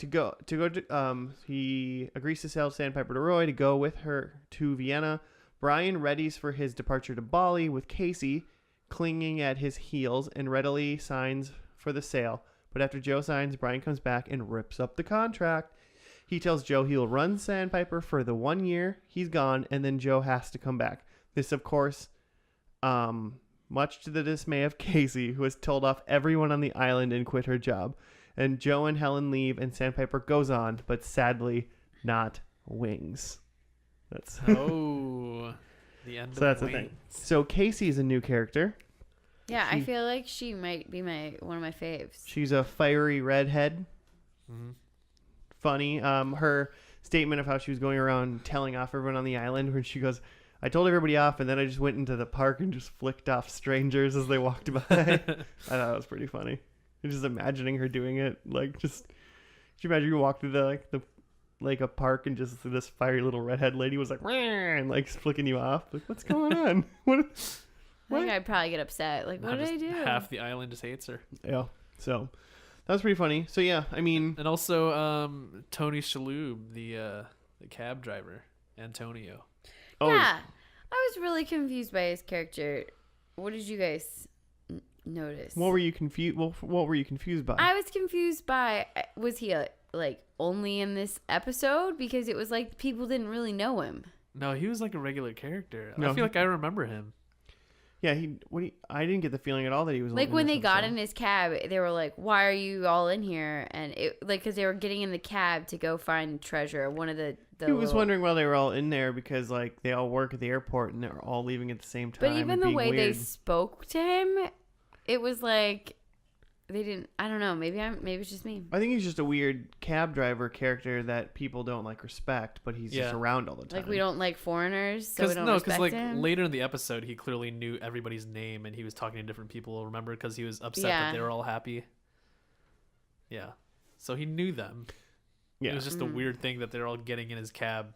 he agrees to sell Sandpiper to Roy to go with her to Vienna. Brian readies for his departure to Bali with Casey clinging at his heels and readily signs for the sale. But after Joe signs, Brian comes back and rips up the contract. He tells Joe he'll run Sandpiper for the 1 year he's gone, and then Joe has to come back. This, of course, much to the dismay of Casey, who has told off everyone on the island and quit her job. And Joe and Helen leave, and Sandpiper goes on, but sadly, not Wings. That's The end. so that's the thing. So Casey is a new character. Yeah, I feel like she might be one of my faves. She's a fiery redhead. Mm-hmm. Funny. Her statement of how she was going around telling off everyone on the island, when she goes, I told everybody off, and then I just went into the park and just flicked off strangers as they walked by. I thought it was pretty funny. Just imagining her doing it, could you imagine you walk through a park and just this fiery little redhead lady was like, and flicking you off? Like, what's going on? What? I think I'd probably get upset. Like, what did I do? Half the island just hates her. Yeah. So that was pretty funny. So yeah, I mean, And also Tony Shalhoub, the cab driver, Antonio. Yeah, I was really confused by his character. What did you guys notice. What were you confused? What were you confused by? I was confused by, was he like only in this episode? Because it was like people didn't really know him. No, he was like a regular character. No, I feel like I remember him. Yeah, I didn't get the feeling at all that he was Like in when this they got episode. in his cab, they were like, "Why are you all in here?" And it like because they were getting in the cab to go find treasure. One of the He was wondering why they were all in there because like they all work at the airport and they're all leaving at the same time. But even and the being way they weird. spoke to him, it was like they didn't. I don't know. Maybe it's just me. I think he's just a weird cab driver character that people don't like respect, but he's just around all the time. Like we don't like foreigners, so we don't respect like him. later in the episode, he clearly knew everybody's name and he was talking to different people. Remember, because he was upset that they were all happy. Yeah, so he knew them. Yeah, It was just a weird thing that they're all getting in his cab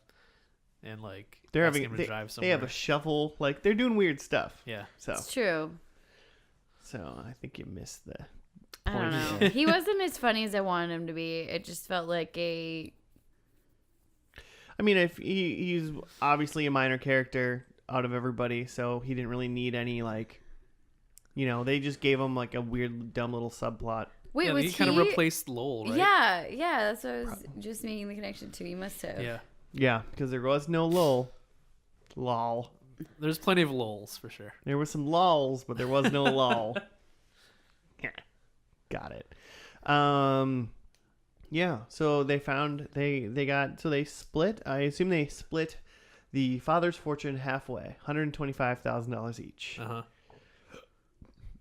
and like they're asking having him to drive somewhere. they have a shuffle. Like they're doing weird stuff. Yeah, So It's true. I think you missed the I don't point. know. He wasn't as funny as I wanted him to be. It just felt like a. I mean, if he's obviously a minor character out of everybody, so he didn't really need any like, they just gave him like a weird, dumb little subplot. Wait, yeah, was he kind of replaced Lowell, right? Yeah. That's what I was just making the connection to. He must have. Yeah. Yeah, because there was no lull. Lol. There's plenty of lulls for sure. There was some lulls, but there was no lull. Got it. Yeah, so they split. I assume they split the father's fortune halfway, $125,000 each. Uh huh.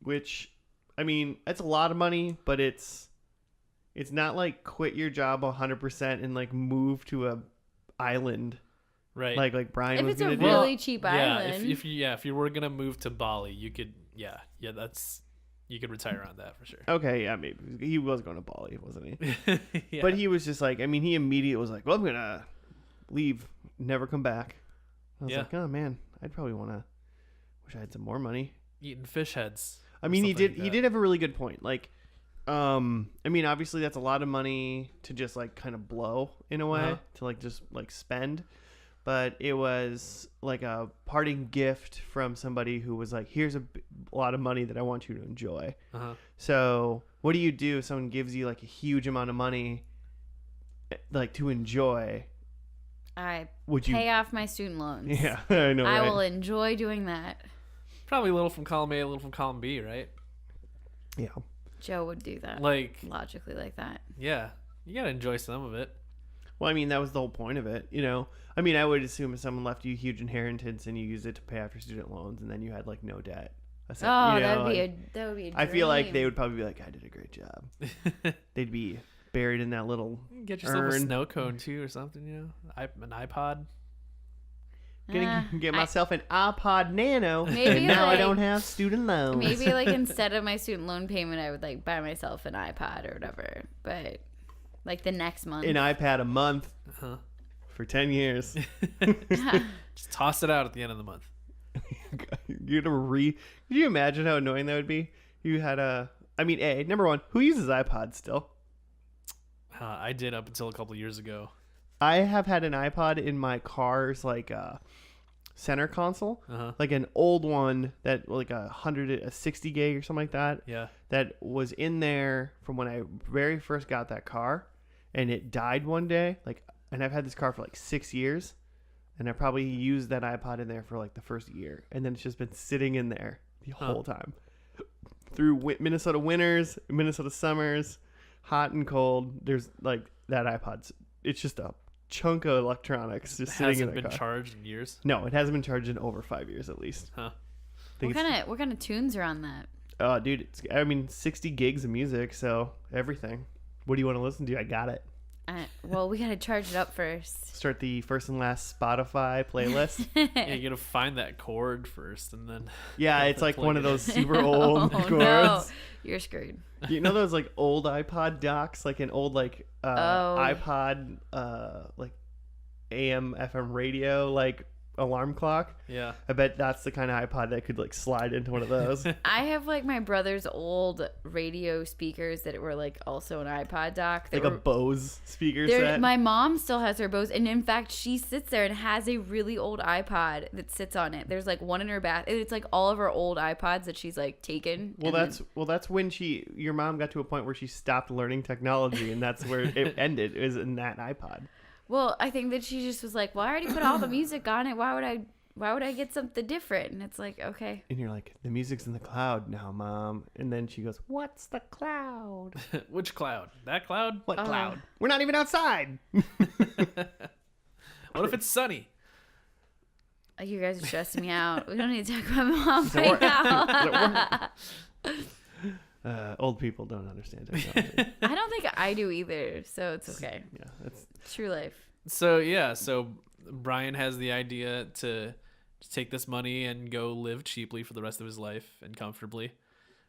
Which, I mean, that's a lot of money, but it's not like quit your job 100% and like move to a island, Right. like Brian If was it's a gonna do. really cheap yeah. island. If you were gonna move to Bali, you could. Yeah. You could retire on that for sure. Okay, yeah, maybe he was going to Bali, wasn't he? Yeah. But he was just like, I mean, he immediately was like, well, I'm gonna leave, never come back. I was like, oh man, I'd probably wish I had some more money. Eating fish heads. I mean, he something like did that. have a really good point. Like, I mean, obviously that's a lot of money to just like kind of blow in a way, Uh-huh. to like just like spend. But it was like a parting gift from somebody who was like, here's a lot of money that I want you to enjoy. Uh-huh. So what do you do if someone gives you like a huge amount of money, like to enjoy? I Would you pay off my student loans. Yeah, I know. I right? will enjoy doing that. Probably a little from column A, a little from column B, right? Yeah. Joe would do that. Like, Logically like that. yeah, you gotta enjoy some of it. Well, I mean, that was the whole point of it, I mean, I would assume if someone left you a huge inheritance and you used it to pay off your student loans and then you had like no debt. That would be a dream. I feel like they would probably be like, I did a great job. They'd be buried in that little Get yourself a urn. snow cone too, or something. An iPod. Get myself an iPod Nano, Maybe and now I like- don't have student loans. Maybe like instead of my student loan payment, I would like buy myself an iPod or whatever. But like the next month. An iPad a month Uh-huh. for 10 years. Just toss it out at the end of the month. Could you imagine how annoying that would be? You had number one, who uses iPods still? I did up until a couple years ago. I have had an iPod in my car's center console, like an old one that like a 60 gig or something like that. Yeah. That was in there from when I very first got that car, and it died one day. And I've had this car for like 6 years, and I probably used that iPod in there for like the first year, and then it's just been sitting in there the whole time through Minnesota winters, Minnesota summers, hot and cold. There's like that iPod's. It's just a chunk of electronics just sitting in Hasn't the been car. charged in years. No, it hasn't been charged in over 5 years at least. Huh. What kind of tunes are on that? Oh, dude, 60 gigs of music, so everything. What do you want to listen to? I got it. Well, we gotta charge it up first. Start the first and last Spotify playlist. Yeah, you gotta find that chord first, and then. Yeah, it's like Plug one it of in. those super old Oh, chords. no. You're screwed. You know those like old iPod docks, like an old iPod like AM FM radio, like alarm clock. Yeah. I bet that's the kind of iPod that could like slide into one of those. I have like my brother's old radio speakers that were like also an iPod dock. Like a Bose speaker set. My mom still has her Bose, and in fact, she sits there and has a really old iPod that sits on it. There's like one in her bath. It's like all of her old iPods that she's like taken. That's when your mom got to a point where she stopped learning technology, and that's where it ended. It was in that iPod. Well, I think that she just was like, well, I already put all the music on it. Why would I get something different? And it's like, okay. And you're like, the music's in the cloud now, Mom. And then she goes, what's the cloud? Which cloud? That cloud? What cloud? We're not even outside. What if it's sunny? You guys are stressing me out. We don't need to talk about my mom right now. Old people don't understand technology. I don't think I do either, so it's okay. Yeah, that's True life. So Brian has the idea to take this money and go live cheaply for the rest of his life and comfortably.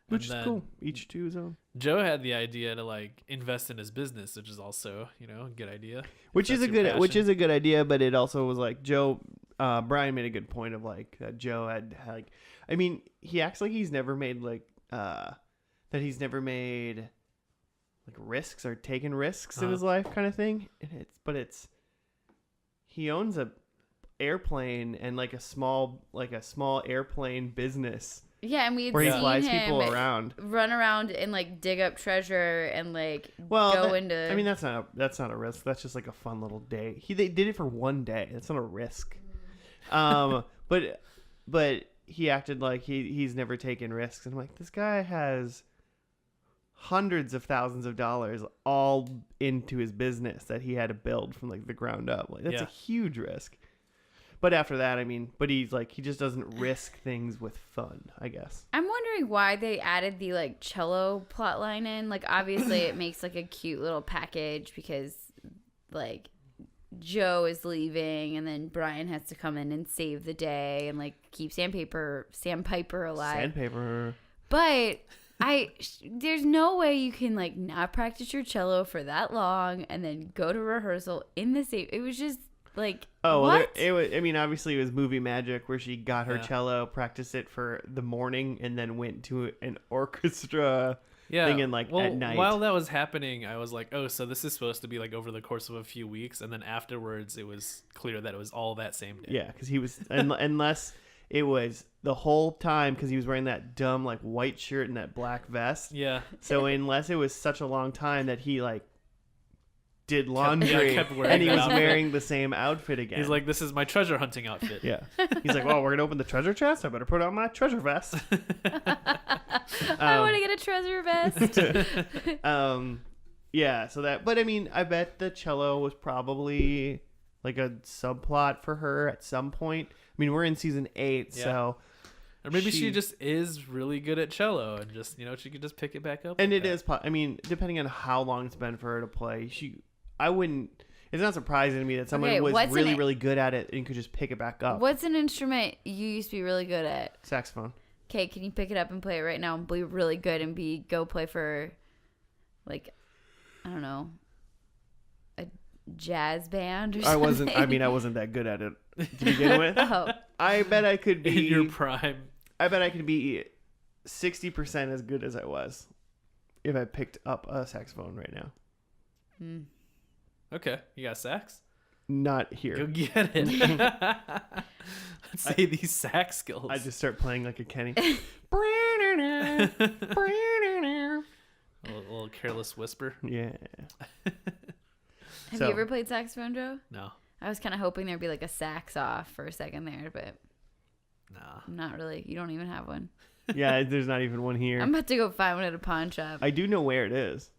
which is cool. Each to his own. Joe had the idea to like invest in his business, which is also, a good idea. Which is a good idea, but it also was like Brian made a good point of like that Joe had like, I mean, he acts like he's never made that he's never made like risks or taken risks in his life kind of thing. And he owns a airplane and like a small airplane business. Yeah, and we had where he seen flies him people around, run around and like dig up treasure and like into. I mean, that's not a risk. That's just like a fun little day. They did it for one day. That's not a risk. But he acted like he's never taken risks, and I'm like, this guy has hundreds of thousands of dollars all into his business that he had to build from like the ground up. Like that's a huge risk. But after that, I mean, he just doesn't risk things with fun, I guess. I'm wondering why they added the like cello plot line in. Like obviously it makes like a cute little package because like Joe is leaving and then Brian has to come in and save the day and like keep Sandpiper alive. Sandpaper. But there's no way you can like not practice your cello for that long and then go to rehearsal in the same. It was just like, what? Obviously it was movie magic where she got her cello, practiced it for the morning, and then went to an orchestra thing at night. While that was happening, I was like, oh, so this is supposed to be like over the course of a few weeks, and then afterwards it was clear that it was all that same day. Yeah, because he was, unless it was the whole time, because he was wearing that dumb like white shirt and that black vest. Yeah. So unless it was such a long time that he like did laundry and he was wearing the same outfit again. He's like, this is my treasure hunting outfit. Yeah. He's like, well, we're going to open the treasure chest. I better put on my treasure vest. I want to get a treasure vest. Yeah. So that, but I mean, I bet the cello was probably like a subplot for her at some point. I mean, we're in season 8, so. Or maybe she just is really good at cello and just, she could just pick it back up. And it is, I mean, depending on how long it's been for her to play, it's not surprising to me that someone was really, really good at it and could just pick it back up. What's an instrument you used to be really good at? Saxophone. Okay, can you pick it up and play it right now and be really good and go play for, like, I don't know, a jazz band or something? I wasn't that good at it to begin with. Oh. I bet I could be... In your prime. I bet I could be 60% as good as I was if I picked up a saxophone right now. Okay, you got sax? Not here. Go get it. Let's say these sax skills. I just start playing like a Kenny. a little careless whisper. Yeah. Have you ever played saxophone, Joe? No. I was kind of hoping there'd be like a sax off for a second there, but no, not really. You don't even have one. Yeah, there's not even one here. I'm about to go find one at a pawn shop. I do know where it is.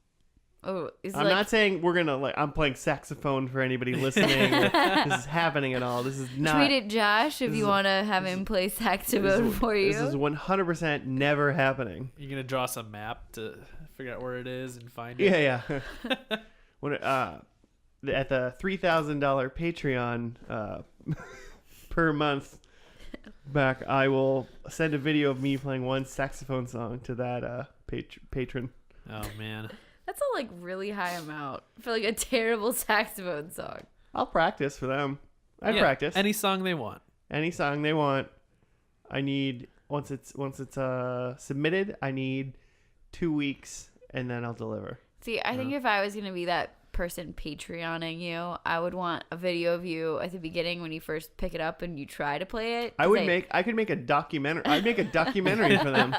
Oh, I'm not saying we're gonna I'm playing saxophone for anybody listening. This is happening at all. This is not. Tweet at Josh if you want to have him play saxophone for you. This is 100% never happening. You're gonna draw us a map to figure out where it is and find it. Yeah. At the $3,000 Patreon per month back, I will send a video of me playing one saxophone song to that patron. Oh man. That's a like really high amount for like a terrible saxophone song. I'll practice for them. I practice any song they want. Any song they want. I need once it's submitted, I need 2 weeks and then I'll deliver. See, I think if I was going to be that person Patreoning you, I would want a video of you at the beginning when you first pick it up and you try to play it. I could make a documentary. I'd make a documentary for them.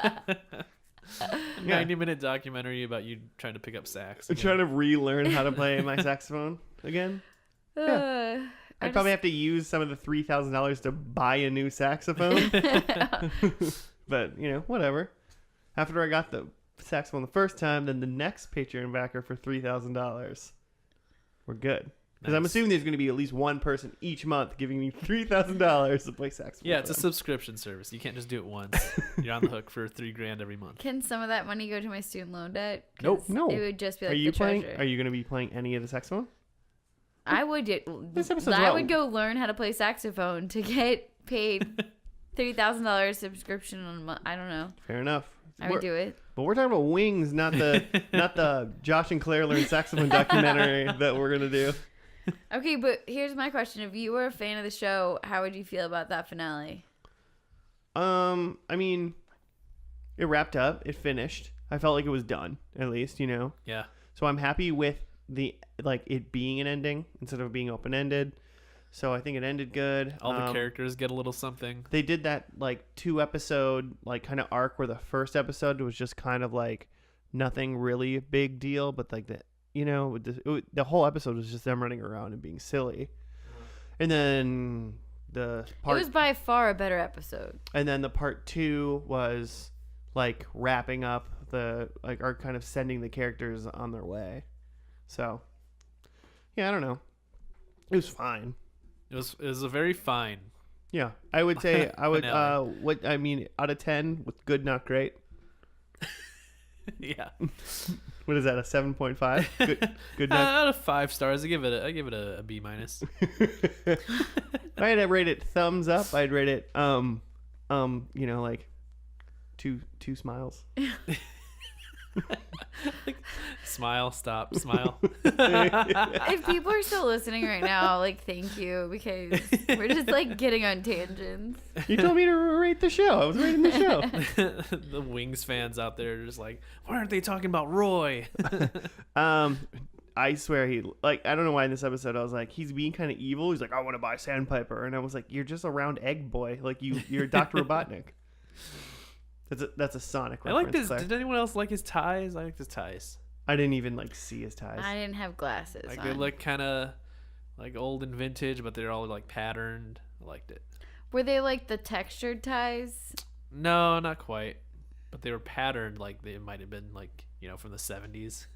90-minute documentary about you trying to pick up sax. Trying to relearn how to play my saxophone again. Yeah. I'd probably have to use some of the $3,000 to buy a new saxophone. But, whatever. After I got the saxophone the first time, then the next Patreon backer for $3,000. We're good. Because I'm assuming there's going to be at least one person each month giving me $3,000 to play saxophone. Yeah, it's a subscription service. You can't just do it once. You're on the hook for $3,000 every month. Can some of that money go to my student loan debt? Nope. No. It would just be like Are you the playing? treasure. Are you going to be playing any of the saxophone? I would. I would go learn how to play saxophone to get paid $3,000 subscription on a month. I don't know. Fair enough. I would do it. But we're talking about Wings, not the Josh and Claire learn saxophone documentary that we're gonna do. Okay, but here's my question: if you were a fan of the show, how would you feel about that finale? I mean, it wrapped up. It finished. I felt like it was done, at least, Yeah. So I'm happy with it being an ending instead of being open ended. So I think it ended good. All the characters get a little something. They did that 2-episode kind of arc where the first episode was just kind of nothing really a big deal, but the whole episode was just them running around and being silly. And then the part it was by far a better episode. And then the part 2 was wrapping up the arc, kind of sending the characters on their way. So yeah, I don't know. It was fine. It was a very fine. Yeah, I would say I would. Finale. Out of 10, with good, not great. Yeah. What is that? A 7.5? Good, not. Out of 5 stars, I give it a B-. If I had to rate it thumbs up, I'd rate it two smiles. Smile, stop, smile. If people are still listening right now, thank you, because we're just getting on tangents. You told me to rate the show. I was rating the show. The Wings fans out there are just why aren't they talking about Roy? I swear I don't know why in this episode I was he's being kind of evil. He's I want to buy Sandpiper, and I was you're just a round egg boy. You're Dr. Robotnik. That's a Sonic reference. I like this. Claire. Did anyone else like his ties? I liked his ties. I didn't even see his ties. I didn't have glasses. They look kind of old and vintage, but they're all patterned. I liked it. Were they the textured ties? No, not quite. But they were patterned they might have been from the 70s.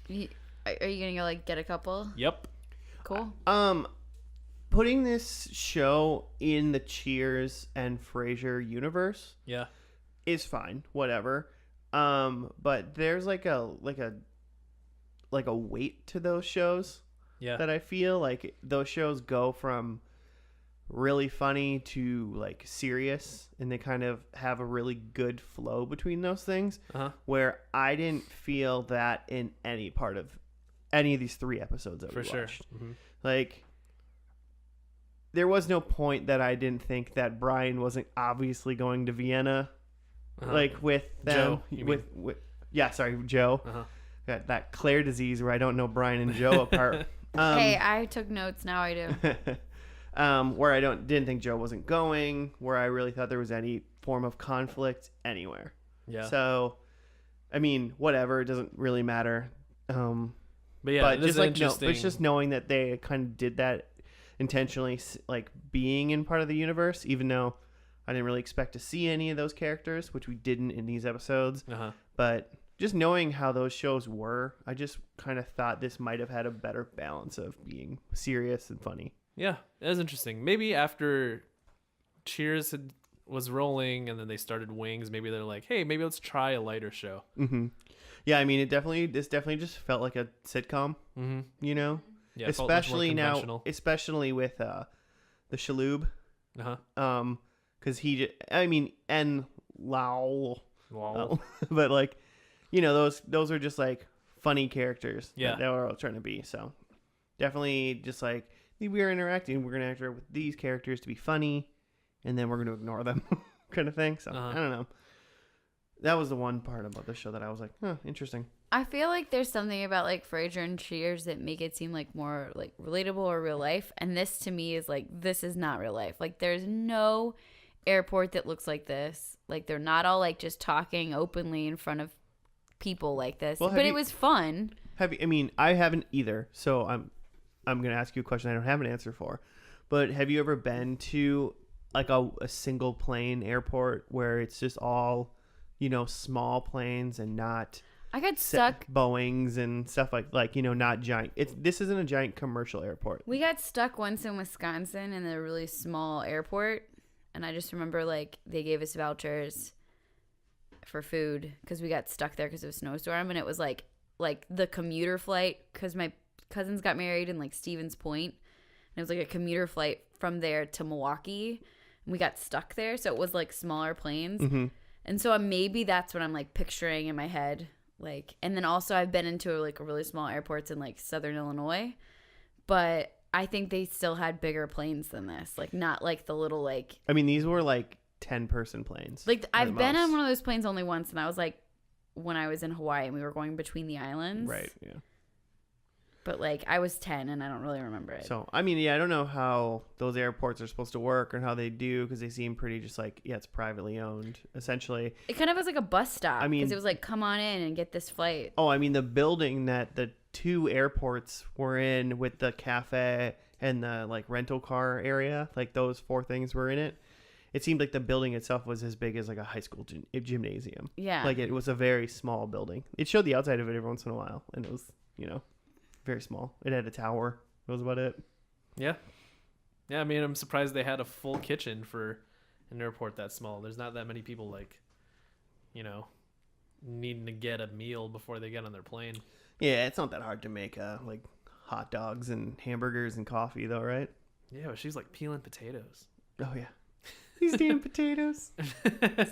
Are you gonna go get a couple? Yep. Cool. Putting this show in the Cheers and Frasier universe. Yeah. Is fine, whatever. But there's a weight to those shows. Yeah. That I feel those shows go from really funny to serious, and they kind of have a really good flow between those things. Where I didn't feel that in any part of any of these 3 episodes that we watched. For sure. Mm-hmm. There was no point that I didn't think that Brian wasn't obviously going to Vienna. With them, Joe, Joe. Uh-huh. Got that Claire disease where I don't know Brian and Joe apart. Hey, I took notes. Now I do. Where I didn't think Joe wasn't going. Where I really thought there was any form of conflict anywhere. Yeah. So, I mean, whatever. It doesn't really matter. But yeah, but just interesting. but it's just knowing that they kind of did that intentionally, being in part of the universe, even though I didn't really expect to see any of those characters, which we didn't in these episodes. But just knowing how those shows were, I just kind of thought this might have had a better balance of being serious and funny. Yeah, it was interesting. Maybe after Cheers was rolling and then they started Wings, maybe they're hey, maybe let's try a lighter show. Mm-hmm. Yeah, I mean, this definitely just felt like a sitcom. Mm-hmm. Yeah, especially now, especially with the Shaloub. Because and Lau. But those are just funny characters. Yeah. That they were all trying to be. So definitely just we are interacting. We're gonna interact with these characters to be funny, and then we're going to ignore them kind of thing. So I don't know. That was the one part about the show that I was like, interesting. I feel like there's something about like Frasier and Cheers that make it seem like more like relatable or real life. And this to me is like, this is not real life. Like there's no airport that looks like this. Like they're not all like just talking openly in front of people like this. Well, but it was fun. I mean, I haven't either. So I'm going to ask you a question I don't have an answer for. But have you ever been to like a single plane airport where it's just all, small planes and not I got stuck. Boeings and stuff like not giant. This isn't a giant commercial airport. We got stuck once in Wisconsin in a really small airport, and I just remember like they gave us vouchers for food because we got stuck there because of a snowstorm, and it was like the commuter flight because my cousins got married in like Stevens Point, and it was like a commuter flight from there to Milwaukee, and we got stuck there, so it was like smaller planes. Mm-hmm. And so maybe that's what I'm like picturing in my head. Like, and then also I've been into like a really small airports in like Southern Illinois, but I think they still had bigger planes than this. Like not like the little like. I mean, these were like 10-person planes. Like I've been on one of those planes only once, and I was like when I was in Hawaii and we were going between the islands. Right. Yeah. But like I was 10 and I don't really remember it. So I mean, I don't know how those airports are supposed to work or how they do because they seem pretty just like it's privately owned essentially. It kind of was like a bus stop. I mean, because it was like come on in and get this flight. Oh, I mean the building that the two airports were in with the cafe and the like rental car area, like those 4 things were in it. It seemed like the building itself was as big as like a high school gymnasium. Yeah. Like it was a very small building. It showed the outside of it every once in a while, and it was very small. It had a tower. That was about it. Yeah. I mean, I'm surprised they had a full kitchen for an airport that small. There's not that many people like, needing to get a meal before they get on their plane. Yeah, it's not that hard to make like hot dogs and hamburgers and coffee though, right? Yeah, but she's like peeling potatoes. Oh yeah. These damn potatoes.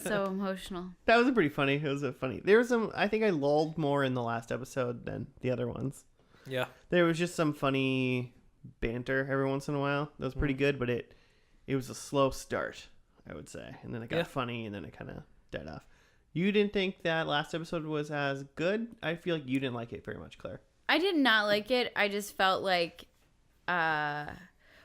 So emotional. That was pretty funny. It was funny. There was I think I lulled more in the last episode than the other ones. Yeah. There was just some funny banter every once in a while. That was pretty good, but it was a slow start, I would say. And then it got funny, and then it kind of died off. You didn't think that last episode was as good? I feel like you didn't like it very much, Claire. I did not like it. I just felt like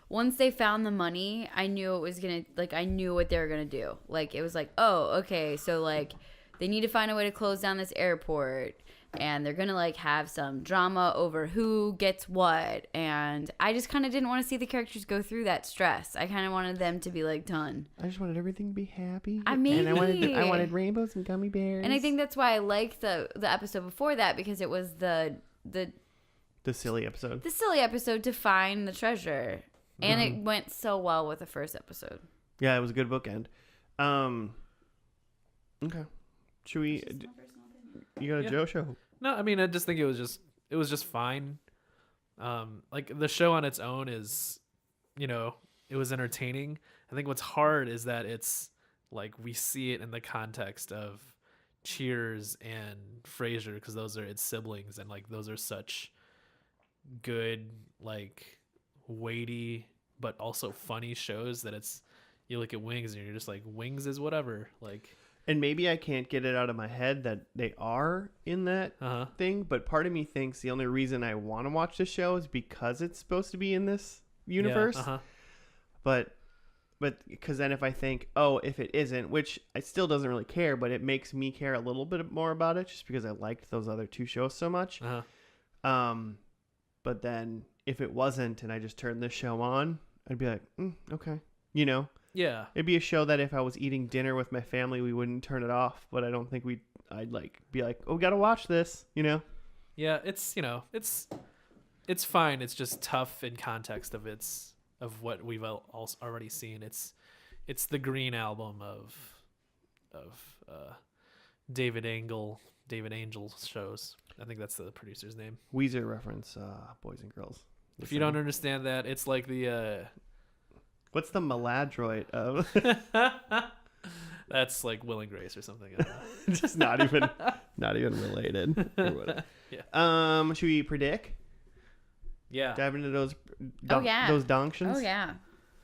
once they found the money, I knew it was going to, like, I knew what they were going to do. Like, it was like, oh, okay, so, like, they need to find a way to close down this airport. And they're going to, like, have some drama over who gets what. And I just kind of didn't want to see the characters go through that stress. I kind of wanted them to be, like, done. I just wanted everything to be happy. I mean, and I wanted rainbows and gummy bears. And I think that's why I liked the episode before that, because it was the silly episode. The silly episode to find the treasure. And it went so well with the first episode. Yeah, it was a good bookend. Okay. Should we... You got a Joe show? No, I mean, I just think it was just fine. Like the show on its own is, it was entertaining. I think what's hard is that it's like we see it in the context of Cheers and Frasier because those are its siblings, and like those are such good, like weighty but also funny shows that you look at Wings and you're just like, Wings is whatever, like. And maybe I can't get it out of my head that they are in that thing, but part of me thinks the only reason I want to watch the show is because it's supposed to be in this universe. Yeah, But because then if I think, oh, if it isn't, which I still doesn't really care, but it makes me care a little bit more about it just because I liked those other 2 shows so much. But then if it wasn't and I just turned this show on, I'd be like, okay, Yeah. It'd be a show that if I was eating dinner with my family, we wouldn't turn it off. But I don't think I'd like be like, oh, we gotta watch this, Yeah, it's it's fine. It's just tough in context of what we've already seen. It's the Green Album of David Angel shows. I think that's the producer's name. Weezer reference, Boys and Girls. If you don't understand that, it's like the. What's the maladroit of? That's like Will and Grace or something. Just not even related. Yeah. Should we predict? Yeah. Dive into those those donctions? Oh yeah.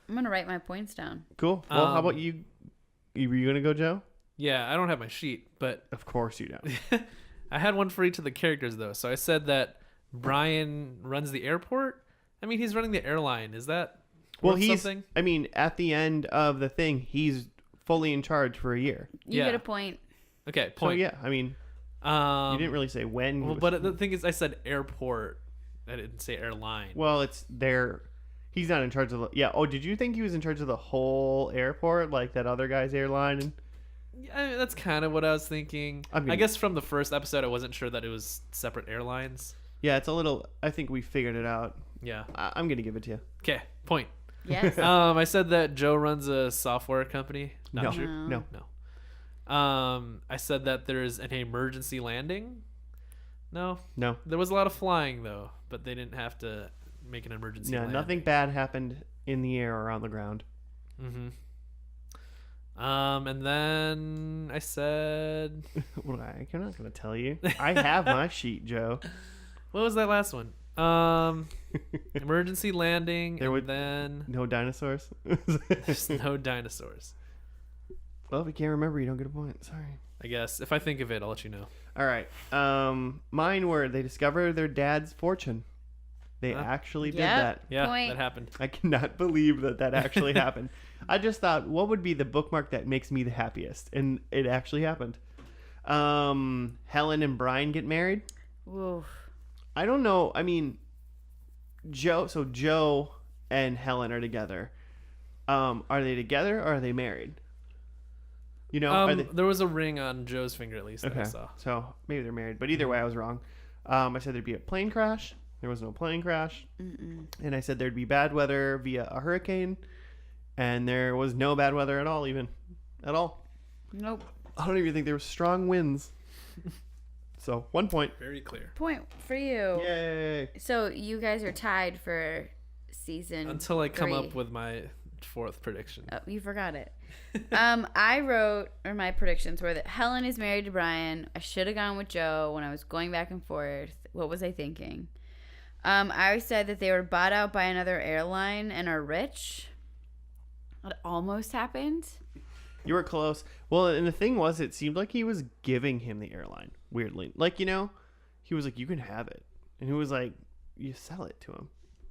I'm gonna write my points down. Cool. Well, how about you? Were you gonna go, Joe? Yeah, I don't have my sheet, but Of course you don't. I had one for each of the characters though. So I said that Brian runs the airport. I mean, he's running the airline. Is that Well, worth he's. something? I mean, at the end of the thing, he's fully in charge for a year. You Yeah. get a point. Okay, So point. yeah, I mean, you didn't really say when. he Well, was- but the thing is, I said airport. I didn't say airline. Well, it's there. He's not in charge of the. Yeah. Oh, did you think he was in charge of the whole airport, like that other guy's airline? And Yeah, I mean, that's kind of what I was thinking. I mean- I guess from the first episode, I wasn't sure that it was separate airlines. yeah, it's a little. I think we figured it out. Yeah. I'm gonna give it to you. Okay, point. Yes. I said that Joe runs a software company. Not No. true. No. No. I said that there's an emergency landing. No. No. There was a lot of flying though, but they didn't have to make an emergency. No. landing. Nothing bad happened in the air or on the ground. Mm-hmm. And then I said, Well, I'm not gonna tell you. I have my sheet, Joe. what was that last one? Emergency landing. There and would- then No dinosaurs. there's no dinosaurs. Well, if you can't remember, you don't get a point. Sorry. I guess if I think of it, I'll let you know. All right. Mine were they discover their dad's fortune. They Huh? actually did Yep. that. Yeah, Point. that happened. I cannot believe that actually happened. I just thought, what would be the bookmark that makes me the happiest? And it actually happened. Helen and Brian get married. Oof. I don't know. I mean, Joe and Helen are together. Are they together or are they married? You know, are they... There was a ring on Joe's finger at least that I Okay, saw. so maybe they're married. But either way, I was wrong. I said there'd be a plane crash. There was no plane crash. And I said there'd be bad weather via a hurricane. And there was no bad weather at all, even. At all. Nope. I don't even think there were strong winds. So, 1 point. Very clear. Point for you. Yay. So you guys are tied for season. Until I come 3. up with my fourth prediction. Oh, you forgot it. I wrote, or my predictions were that Helen is married to Brian. I should have gone with Joe when I was going back and forth. What was I thinking? I said that they were bought out by another airline and are rich. It almost happened. You were close. Well, and the thing was, it seemed like he was giving him the airline, weirdly. Like, you know, he was like, you can have it. And he was like, you sell it to him.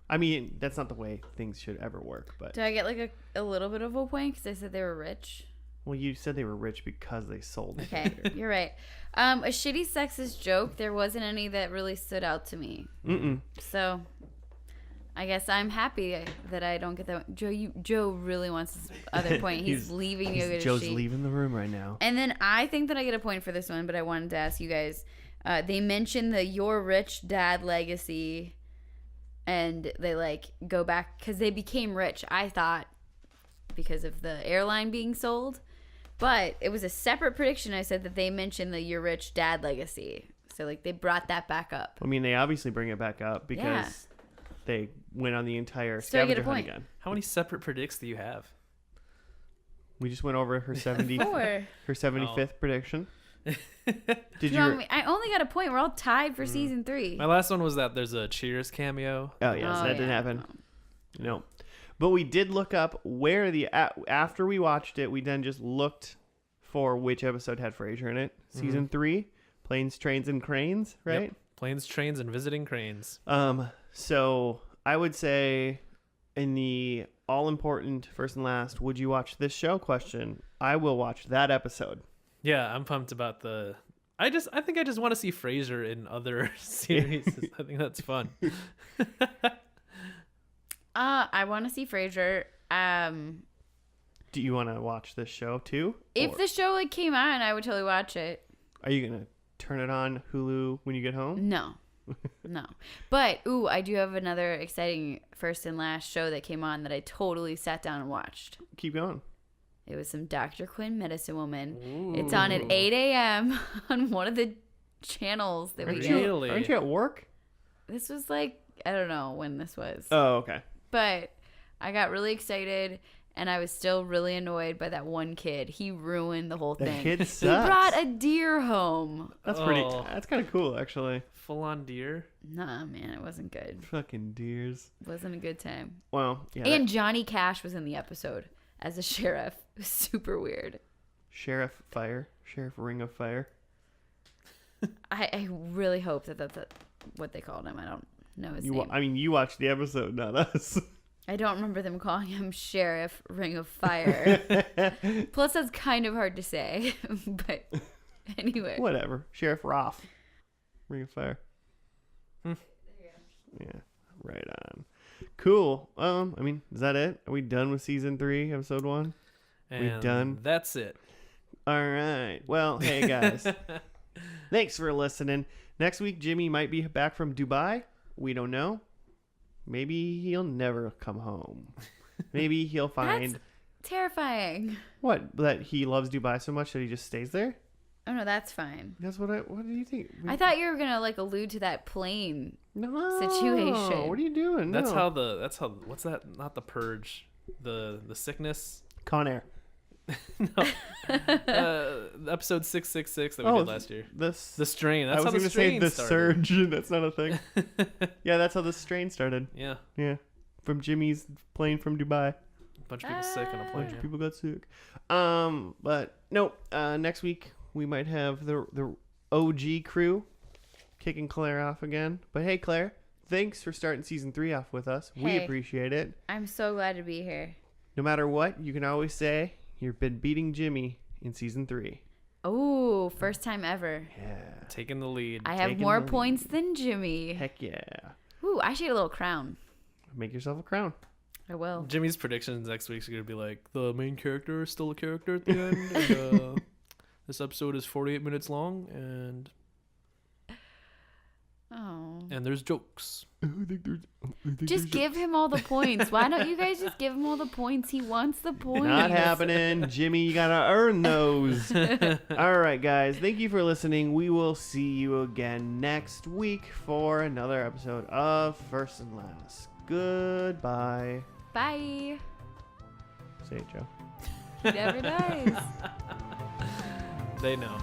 I mean, that's not the way things should ever work, but... Do I get like a little bit of a point because I said they were rich? Well, you said they were rich because they sold it. Okay, you're right. A shitty sexist joke. There wasn't any that really stood out to me. Mm-mm. So, I guess I'm happy that I don't get that. Joe really wants this other point. He's leaving you a Joe's sheet. leaving the room right now. And then I think that I get a point for this one, but I wanted to ask you guys. They mentioned the "Your Rich Dad" legacy, and they like go back because they became rich. I thought because of the airline being sold. But it was a separate prediction. I said that they mentioned the "Your Rich Dad" legacy. So, like, they brought that back up. I mean, they obviously bring it back up because they went on the entire So I get a scavenger hunt point. again. How many separate predicts do you have? We just went over her 70, Four. her 75th prediction. Did You know, you? I only got a point. We're all tied for season 3. My last one was that there's a Cheers cameo. Oh yes, Oh, that didn't yeah. happen. No, but we did look up where after we watched it. We then just looked for which episode had Frasier in it. Season 3, Planes, Trains, and Cranes, right? Yep. Planes, trains, and visiting cranes. So I would say in the all-important first and last, would you watch this show question? I will watch that episode. Yeah, I'm pumped about the. I think I just want to see Frasier in other series. I think that's fun. I want to see Frasier. Do you want to watch this show too? If Or the show like came on, I would totally watch it. are you gonna turn it on Hulu when you get home? No. But I do have another exciting first and last show that came on that I totally sat down and watched. Keep going. It was some Dr. Quinn Medicine Woman. It's on at 8 a.m. on one of the channels that we Aren't get. you, Really? aren't you at work? This was like, I don't know when this was. Oh, okay. But I got really excited, and I was still really annoyed by that one kid. He ruined the whole That thing. kid He sucks. brought a deer home. That's Oh. That's kind of cool, actually. Full on deer. Nah, man, it wasn't good. Fucking deers. Wasn't a good time. Well, yeah. And Johnny Cash was in the episode as a sheriff. It was super weird. Sheriff Ring of Fire. I really hope that's what they called him. I don't know his name. I mean, you watched the episode, not us. I don't remember them calling him Sheriff Ring of Fire. Plus, that's kind of hard to say. But anyway. Whatever. Sheriff Roth. Ring of Fire. There Yeah. Right on. Cool. I mean, is that it? Are we done with season 3, episode 1? And done? That's it. All right. Well, hey guys. Thanks for listening. Next week, Jimmy might be back from Dubai. We don't know. Maybe he'll never come home. Maybe he'll find... That's terrifying. What? That he loves Dubai so much that he just stays there? Oh, no, that's fine. That's what do you think? I thought you were going to, like, allude to that plane. No. situation. What are you doing? That's No. how what's that? Not the purge. The sickness. Con Air. No. Episode 666 that we did last year. The strain. That's I was how the going to say strain the started. surge. That's not a thing. Yeah, that's how the strain started. Yeah. Yeah. From Jimmy's plane from Dubai. A bunch of people sick on a A plane. bunch of people got sick. But no, next week we might have the OG crew kicking Claire off again. But hey, Claire, thanks for starting season 3 off with us. We Hey. appreciate it. I'm so glad to be here. No matter what, you can always say you've been beating Jimmy in season 3. Oh, first time ever. Yeah. Taking the lead. I have Taking more the lead. points than Jimmy. Heck yeah. Ooh, I should get a little crown. Make yourself a crown. I will. Jimmy's predictions next week's are going to be like, the main character is still a character at the end. And, this episode is 48 minutes long, and Oh. there's jokes. Just give him all the points. Why don't you guys just give him all the points? He wants the points. Not happening. Jimmy, you got to earn those. All right, guys. Thank you for listening. We will see you again next week for another episode of First and Last. Goodbye. Bye. Say it, Joe. He never does. They know.